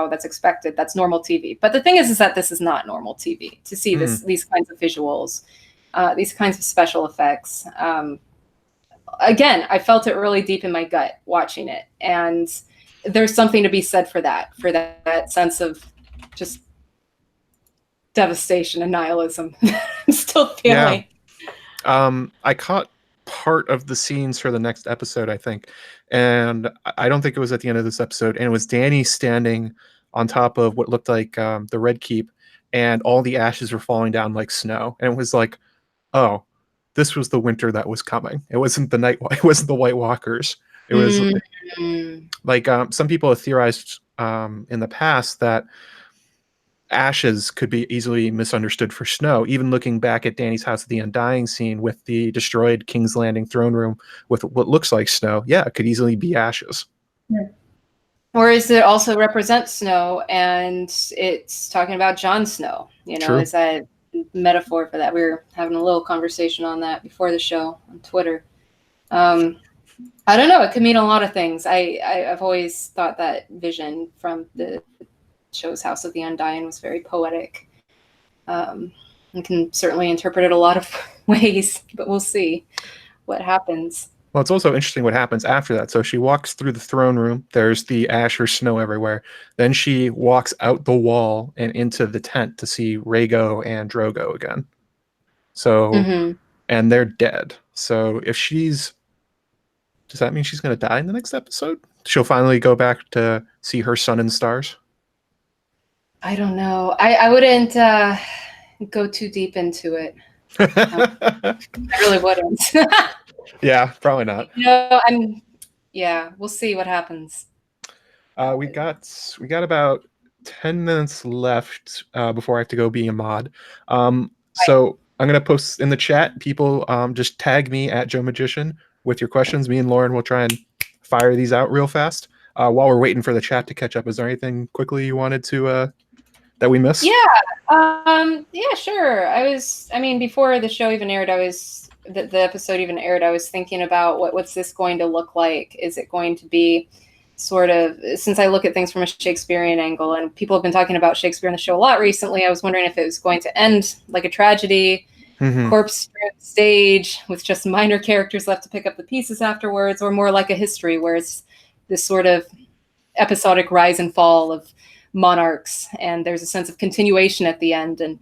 that's expected. That's normal TV. But the thing is that this is not normal TV to see these kinds of visuals. These kinds of special effects. Again, I felt it really deep in my gut watching it. And there's something to be said for that sense of just devastation and nihilism I'm still feeling. Yeah. I caught part of the scenes for the next episode, I think. And I don't think it was at the end of this episode. And it was Dany standing on top of what looked like the Red Keep. And all the ashes were falling down like snow. And it was like, oh, this was the winter that was coming. It wasn't it wasn't the White Walkers. It was like some people have theorized in the past that ashes could be easily misunderstood for snow. Even looking back at Dany's House of the Undying scene with the destroyed King's Landing throne room with what looks like snow, yeah, it could easily be ashes. Yeah. Or is it also represent snow, and it's talking about Jon Snow? True. Is that metaphor for that? We were having a little conversation on that before the show on Twitter. I don't know. It could mean a lot of things. I've always thought that vision from the show's House of the Undying was very poetic. You can certainly interpret it a lot of ways, but we'll see what happens. Well, it's also interesting what happens after that. So she walks through the throne room. There's the ash or snow everywhere. Then she walks out the wall and into the tent to see Rhaego and Drogo again. So, and they're dead. So if does that mean she's going to die in the next episode? She'll finally go back to see her son and stars? I don't know. I wouldn't go too deep into it. I really wouldn't. Yeah, probably not. We'll see what happens. We got about 10 minutes left before I have to go be a mod. So I'm going to post in the chat. People just tag me at JoeMagician with your questions. Me and Lauren will try and fire these out real fast. While we're waiting for the chat to catch up, is there anything quickly you wanted to that we missed? Yeah, sure. Before the show even aired, the episode even aired, I was thinking about what's this going to look like? Is it going to be sort of, since I look at things from a Shakespearean angle, and people have been talking about Shakespeare in the show a lot recently, I was wondering if it was going to end like a tragedy, corpse stage with just minor characters left to pick up the pieces afterwards, or more like a history where it's this sort of episodic rise and fall of monarchs, and there's a sense of continuation at the end. And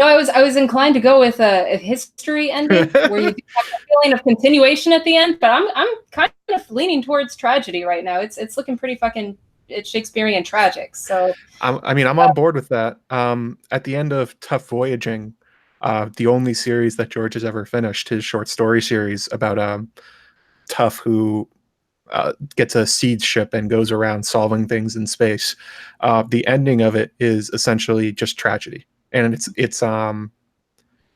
I was inclined to go with a history ending where you have a feeling of continuation at the end, but I'm kind of leaning towards tragedy right now. It's looking pretty fucking Shakespearean tragic. So I'm on board with that. At the end of Tough Voyaging, the only series that George has ever finished, his short story series about Tough, who gets a seed ship and goes around solving things in space. The ending of it is essentially just tragedy. And it's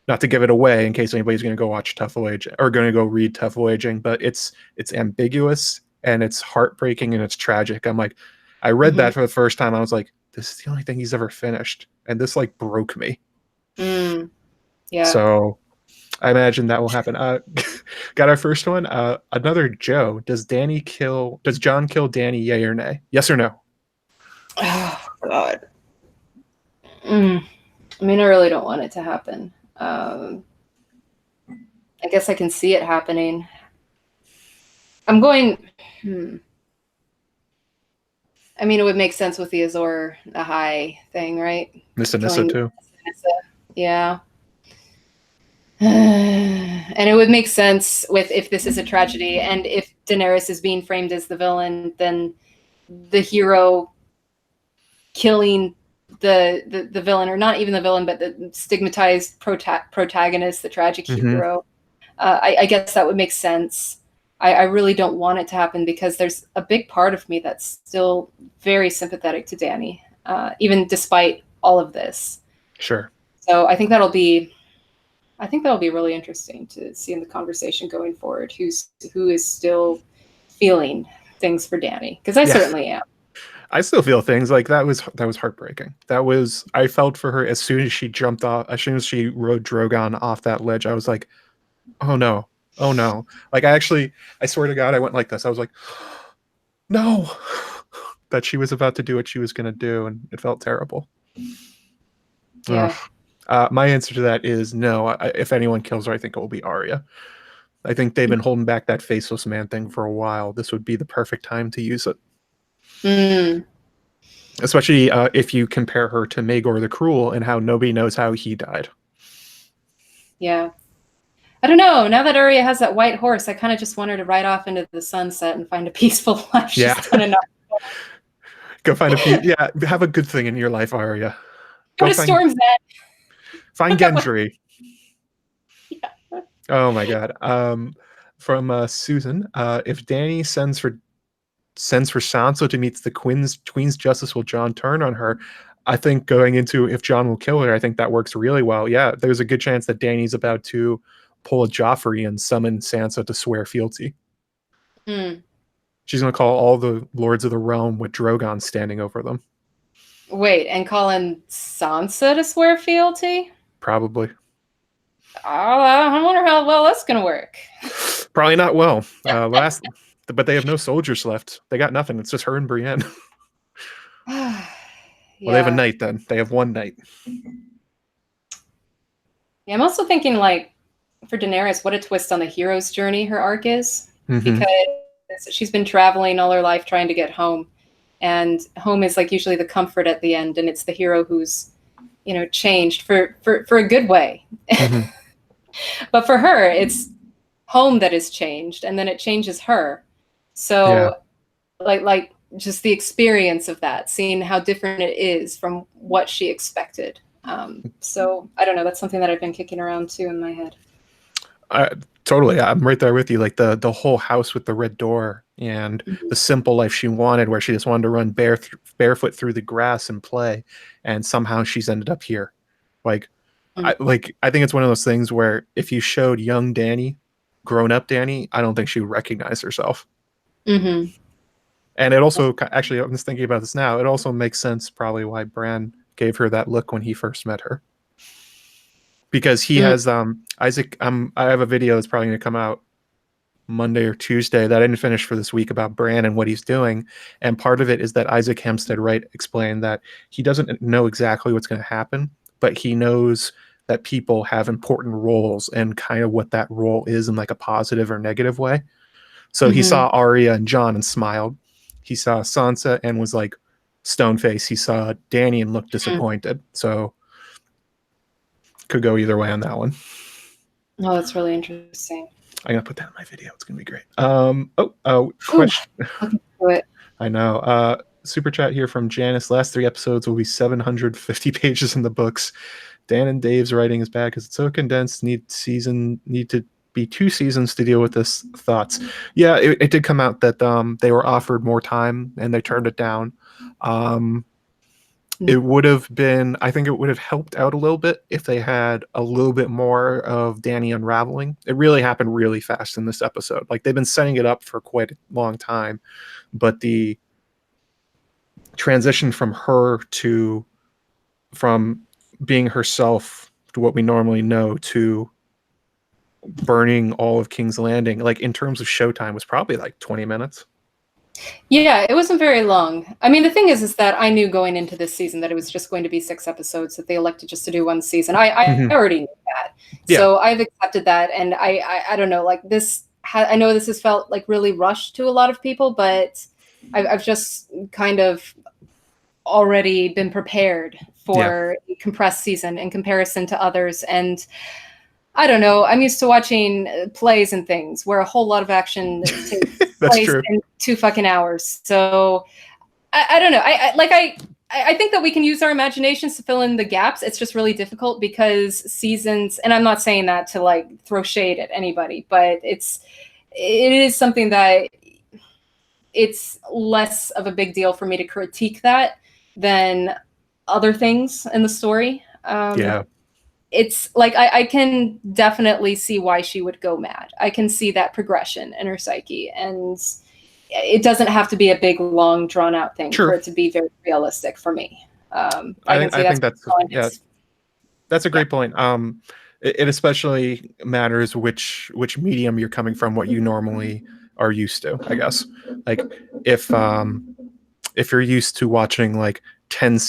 not to give it away in case anybody's going to go watch Tough Aging or going to go read Tough Aging, but it's ambiguous and it's heartbreaking and it's tragic. I'm like, I read that for the first time. I was like, this is the only thing he's ever finished, and this like broke me. Yeah. So I imagine that will happen. Got our first one. Another Joe. Does John kill Dany? Yay or nay? Yes or no? Oh God. I mean, I really don't want it to happen. I guess I can see it happening. I'm going. I mean, it would make sense with the Azor Ahai thing, right? Miss Anissa too. Yeah. And it would make sense with if this is a tragedy and if Daenerys is being framed as the villain, then the hero killing the villain, or not even the villain, but the stigmatized protagonist, the tragic hero. I guess that would make sense. I really don't want it to happen because there's a big part of me that's still very sympathetic to Dany, even despite all of this. Sure. So I think that'll be really interesting to see in the conversation going forward. Who is still feeling things for Dany? Because I certainly am. I still feel things like that was heartbreaking. I felt for her as soon as she jumped off, as soon as she rode Drogon off that ledge. I was like, oh no. Like I swear to God, I went like this. I was like, no, that she was about to do what she was going to do. And it felt terrible. Yeah. My answer to that is no. If anyone kills her, I think it will be Arya. I think they've been holding back that faceless man thing for a while. This would be the perfect time to use it. Especially if you compare her to Maegor the Cruel and how nobody knows how he died. Yeah. I don't know. Now that Arya has that white horse, I kind of just want her to ride off into the sunset and find a peaceful life. She's done enough. Go find have a good thing in your life, Arya. Go to Storm's End. Find Gendry. Yeah. Oh my God. From Susan, if Dany sends for Sansa to meet the Queen's Justice, will Jon turn on her? I think going into if Jon will kill her, I think that works really well. Yeah, there's a good chance that Dany's about to pull a Joffrey and summon Sansa to swear fealty. She's going to call all the Lords of the Realm with Drogon standing over them. Wait, and calling Sansa to swear fealty? Probably. I wonder how well that's going to work. Probably not well. But they have no soldiers left. They got nothing. It's just her and Brienne. Well, they have a knight then. They have one knight. Yeah, I'm also thinking, like, for Daenerys, what a twist on the hero's journey her arc is. Because she's been traveling all her life trying to get home. And home is, like, usually the comfort at the end. And it's the hero who's, changed for a good way. But for her, it's home that is changed. And then it changes her. So, like just the experience of that, seeing how different it is from what she expected. So I don't know. That's something that I've been kicking around too in my head. Totally. I'm right there with you. Like the whole house with the red door and the simple life she wanted, where she just wanted to run barefoot through the grass and play. And somehow she's ended up here. I think it's one of those things where if you showed young Dany, grown up Dany, I don't think she would recognize herself. And it also, actually, I'm just thinking about this now, it also makes sense probably why Bran gave her that look when he first met her. Because he has, Isaac, I have a video that's probably going to come out Monday or Tuesday that I didn't finish for this week about Bran and what he's doing. And part of it is that Isaac Hempstead Wright explained that he doesn't know exactly what's going to happen, but he knows that people have important roles and kind of what that role is in like a positive or negative way. So he saw Arya and Jon and smiled. He saw Sansa and was like stone face. He saw Dany and looked disappointed. So could go either way on that one. Oh, that's really interesting. I'm gonna put that in my video. It's gonna be great. Question. I know. Super chat here from Janice. Last 3 episodes will be 750 pages in the books. Dan and Dave's writing is bad because it's so condensed. Need to be 2 seasons to deal with this. Thoughts? Yeah, it did come out that they were offered more time and they turned it down. it would have been, I think it would have helped out a little bit if they had a little bit more of Dany unraveling. It really happened really fast in this episode. Like, they've been setting it up for quite a long time, but the transition from from being herself to what we normally know to burning all of King's Landing, like in terms of showtime, was probably like 20 minutes. Yeah, it wasn't very long. I mean, the thing is that I knew going into this season that it was just going to be 6 episodes, that they elected just to do one season. I already knew that. Yeah. So I've accepted that. And I don't know, like this, I know this has felt like really rushed to a lot of people, but I've just kind of already been prepared for a compressed season in comparison to others. And I don't know, I'm used to watching plays and things where a whole lot of action takes place in 2 fucking hours. So I don't know. I think that we can use our imaginations to fill in the gaps. It's just really difficult because seasons, and I'm not saying that to like throw shade at anybody, but it is something that it's less of a big deal for me to critique that than other things in the story. It's like I can definitely see why she would go mad. I can see that progression in her psyche, and it doesn't have to be a big, long, drawn out thing for it to be very realistic for me. I think that's a great point. It especially matters which medium you're coming from, what you normally are used to, I guess. Like if you're used to watching like 10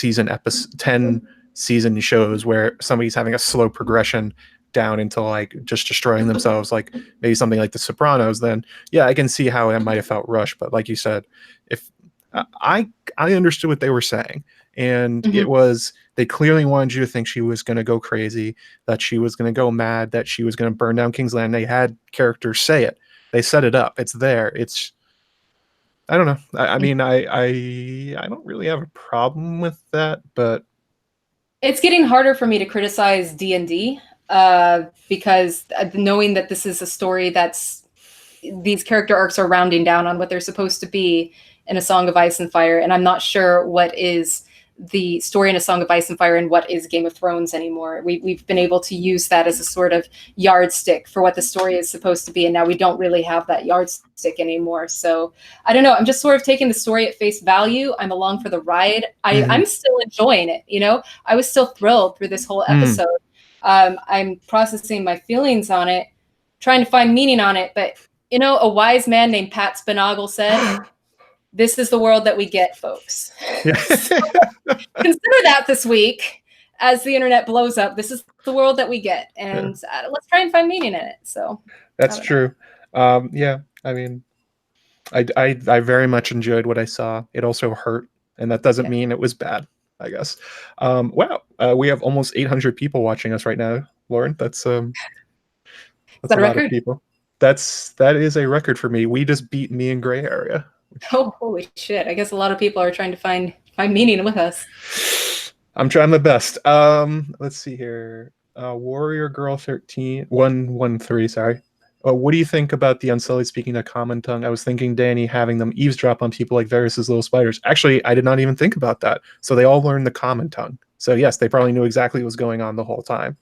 season shows where somebody's having a slow progression down into like just destroying themselves, like maybe something like The Sopranos, then yeah, I can see how it might have felt rushed. But like you said, if I understood what they were saying, and it was, they clearly wanted you to think she was going to go crazy, that she was going to go mad, that she was going to burn down King's Land. They had characters say it. They set it up. It's there. It's, I don't know. I mean, I don't really have a problem with that, but it's getting harder for me to criticize D&D because knowing that this is a story that's, these character arcs are rounding down on what they're supposed to be in A Song of Ice and Fire, and I'm not sure what is the story in A Song of Ice and Fire and what is Game of Thrones anymore. We've been able to use that as a sort of yardstick for what the story is supposed to be, and now we don't really have that yardstick anymore. So I don't know. I'm just sort of taking the story at face value. I'm along for the ride. I'm still enjoying it. You know, I was still thrilled through this whole episode. I'm processing my feelings on it, trying to find meaning on it. But you know, a wise man named Pat Spinagle said, "This is the world that we get, folks." So, consider that this week as the internet blows up. This is the world that we get, and let's try and find meaning in it. So that's true. Yeah, I mean, I very much enjoyed what I saw. It also hurt, and that doesn't mean it was bad, I guess. Wow, we have almost 800 people watching us right now, Lauren. That's a lot of people. That is a record for me. We just beat Me and Gray Area. Oh, holy shit. I guess a lot of people are trying to find meaning with us. I'm trying my best. Let's see here. Warrior Girl 113, sorry. What do you think about the Unsullied speaking a common tongue? I was thinking Dany having them eavesdrop on people like Varys' little spiders. Actually, I did not even think about that. So they all learned the common tongue. So yes, they probably knew exactly what was going on the whole time,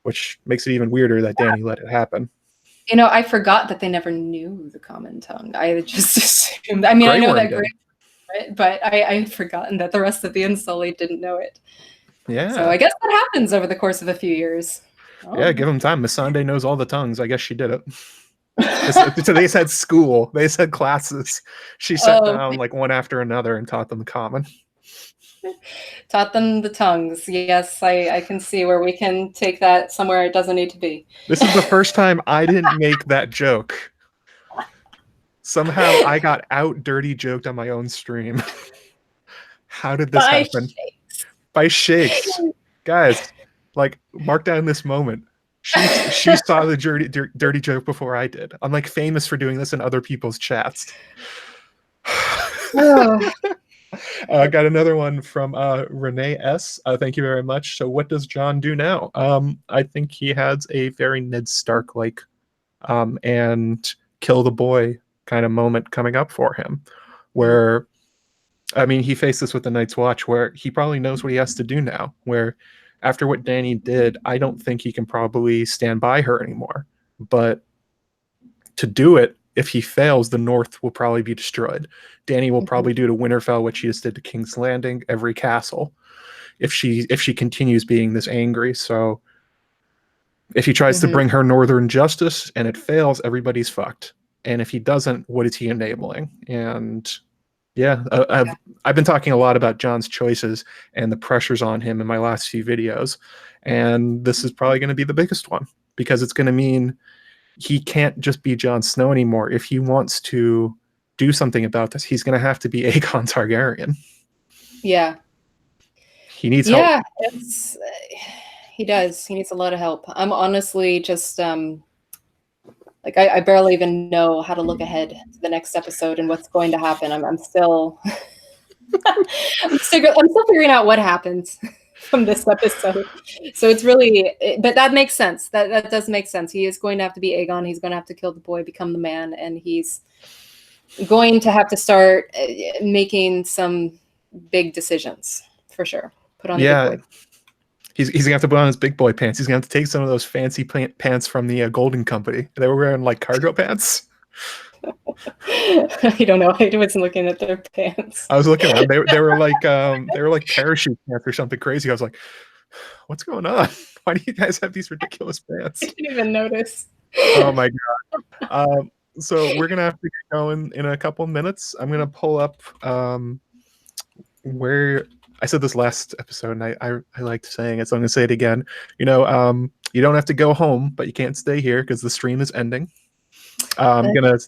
which makes it even weirder that Dany let it happen. You know, I forgot that they never knew the common tongue. I just assumed. I mean, I know that Grey, but I had forgotten that the rest of the Unsullied didn't know it. Yeah. So I guess that happens over the course of a few years. Yeah, give them time. Missandei knows all the tongues. I guess she did it. So they said school. They said classes. She sat down like one after another and taught them the common. Taught them the tongues. Yes, I can see where we can take that somewhere it doesn't need to be. This is the first time I didn't make that joke. Somehow I got out dirty joked on my own stream. How did this happen? By Shakes. Guys, like, mark down this moment. She saw the dirty joke before I did. I'm like famous for doing this in other people's chats. I got another one from Renee S. Thank you very much. So what does Jon do now? I think he has a very Ned Stark-like and kill the boy kind of moment coming up for him, where I mean, he faced this with the Night's Watch, where he probably knows what he has to do now. Where after what Dany did, I don't think he can probably stand by her anymore. But to do it, if he fails, the North will probably be destroyed. Dany will probably do to Winterfell what she just did to King's Landing, every castle, if she continues being this angry. So if he tries to bring her northern justice and it fails, everybody's fucked. And if he doesn't, what is he enabling? And yeah, I've been talking a lot about Jon's choices and the pressures on him in my last few videos, and this is probably going to be the biggest one, because it's going to mean he can't just be Jon Snow anymore. If he wants to do something about this, he's going to have to be Aegon Targaryen. Yeah. He needs help. Yeah, he does. He needs a lot of help. I'm honestly just like I barely even know how to look ahead to the next episode and what's going to happen. I'm still I'm still figuring out what happens from this episode. So it's really, but that makes sense. That does make sense. He is going to have to be Aegon. He's going to have to kill the boy, become the man, and he's going to have to start making some big decisions for sure. Put on the big boy. He's going to have to put on his big boy pants. He's going to have to take some of those fancy pants from the Golden Company. They were wearing like cargo pants. I don't know. I wasn't looking at their pants. I was looking at them. They were like parachute pants or something crazy. I was like, what's going on? Why do you guys have these ridiculous pants? I didn't even notice. Oh my god. So we're gonna have to get going in a couple of minutes. I'm gonna pull up where I said this last episode, and I liked saying it, so I'm gonna say it again. You know, you don't have to go home, but you can't stay here because the stream is ending. I'm gonna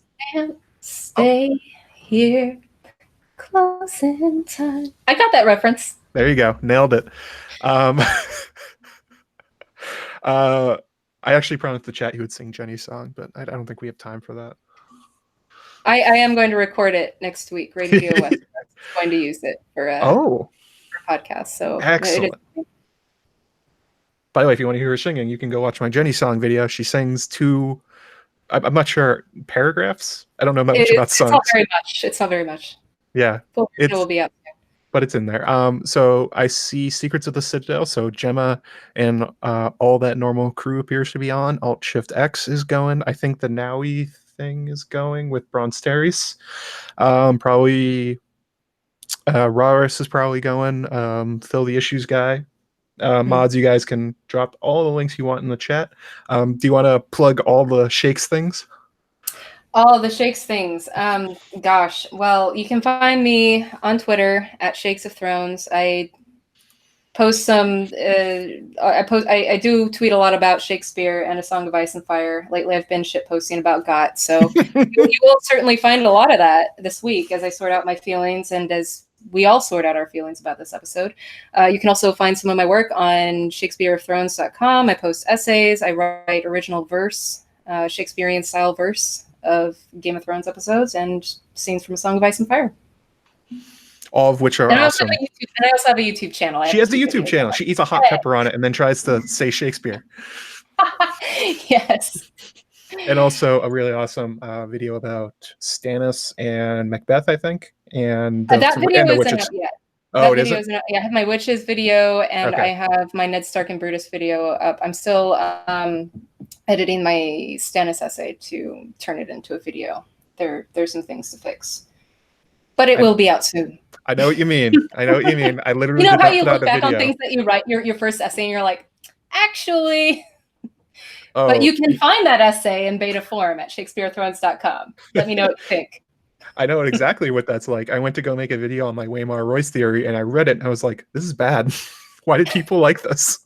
stay here close in time. I got that reference. There you go, nailed it. I actually promised the chat you would sing Jenny's song, but I don't think we have time for that. I am going to record it next week. Radio West is going to use it for for podcast. So excellent. By the way, if you want to hear her singing, you can go watch my Jenny song video. She sings two, I'm not sure, paragraphs. I don't know much about songs. It's not very much. Yeah, it will be up there, but it's in there. So I see Secrets of the Citadel. So Gemma and all that normal crew appears to be on. Alt Shift X is going. I think the Nowy thing is going with Bronze Terrace. Probably Raris is probably going. Phil the Issues guy. Mods, you guys can drop all the links you want in the chat. Do you want to plug all the Shakes things? All the Shakes things. Gosh, well, you can find me on Twitter at Shakes of Thrones. I post some. I do tweet a lot about Shakespeare and A Song of Ice and Fire. Lately, I've been shit posting about Got. So you will certainly find a lot of that this week as I sort out my feelings and as we all sort out our feelings about this episode. You can also find some of my work on ShakespeareofThrones.com. I post essays. I write original verse, Shakespearean style verse of Game of Thrones episodes and scenes from A Song of Ice and Fire. All of which are awesome. And I also have a YouTube channel. She has a YouTube channel. She eats a hot pepper on it and then tries to say Shakespeare. Yes. And also a really awesome video about Stannis and Macbeth, I think. And that video isn't out yet. Oh, it isn't? Yeah, I have my Witches video and I have my Ned Stark and Brutus video up. I'm still editing my Stannis essay to turn it into a video. There's some things to fix. But it will be out soon. I know what you mean. I literally you know how you look back on things that you write your first essay and you're like, actually. Oh. But you can find that essay in beta form at ShakespeareofThrones.com. Let me know what you think. I know exactly what that's like. I went to go make a video on my Waymar Royce theory and I read it and I was like, this is bad. Why did people like this?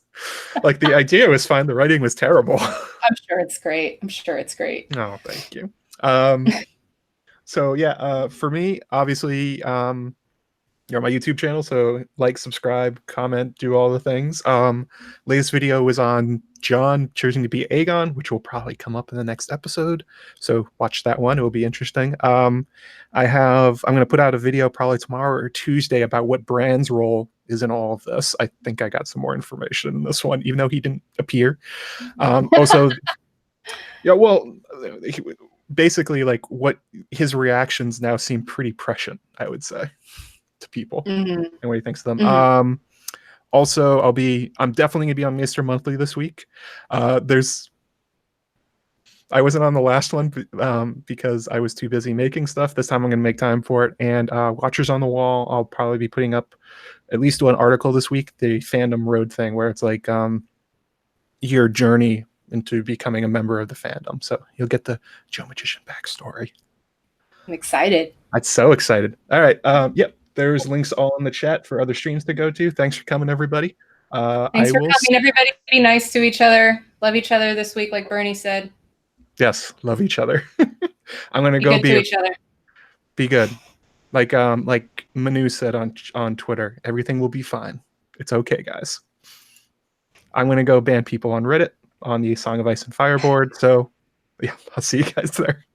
Like the idea was fine. The writing was terrible. I'm sure it's great. Oh, thank you. So yeah, for me, obviously, you're on my YouTube channel, so like, subscribe, comment, do all the things. Latest video was on Jon choosing to be Aegon, which will probably come up in the next episode. So watch that one; it will be interesting. I'm going to put out a video probably tomorrow or Tuesday about what Bran's role is in all of this. I think I got some more information in this one, even though he didn't appear. Also, yeah, well. Basically, like, what his reactions now seem pretty prescient, I would say. to people Mm-hmm. and what he thinks of them. Mm-hmm. Also, I'm definitely gonna be on Maester Monthly this week. I wasn't on the last one because I was too busy making stuff. This time I'm going to make time for it. And Watchers on the Wall, I'll probably be putting up at least one article this week, the fandom road thing, where it's like your journey into becoming a member of the fandom. So you'll get the Joe Magician backstory. I'm excited. I'm so excited. All right. Yep. There's links all in the chat for other streams to go to. Thanks for coming, everybody. Thanks for coming, everybody. Be nice to each other. Love each other this week, like Bernie said. Yes, love each other. I'm gonna be go good to each other. Be good. Like Manu said on Twitter, everything will be fine. It's okay, guys. I'm gonna go ban people on Reddit on the Song of Ice and Fire board. So yeah, I'll see you guys there.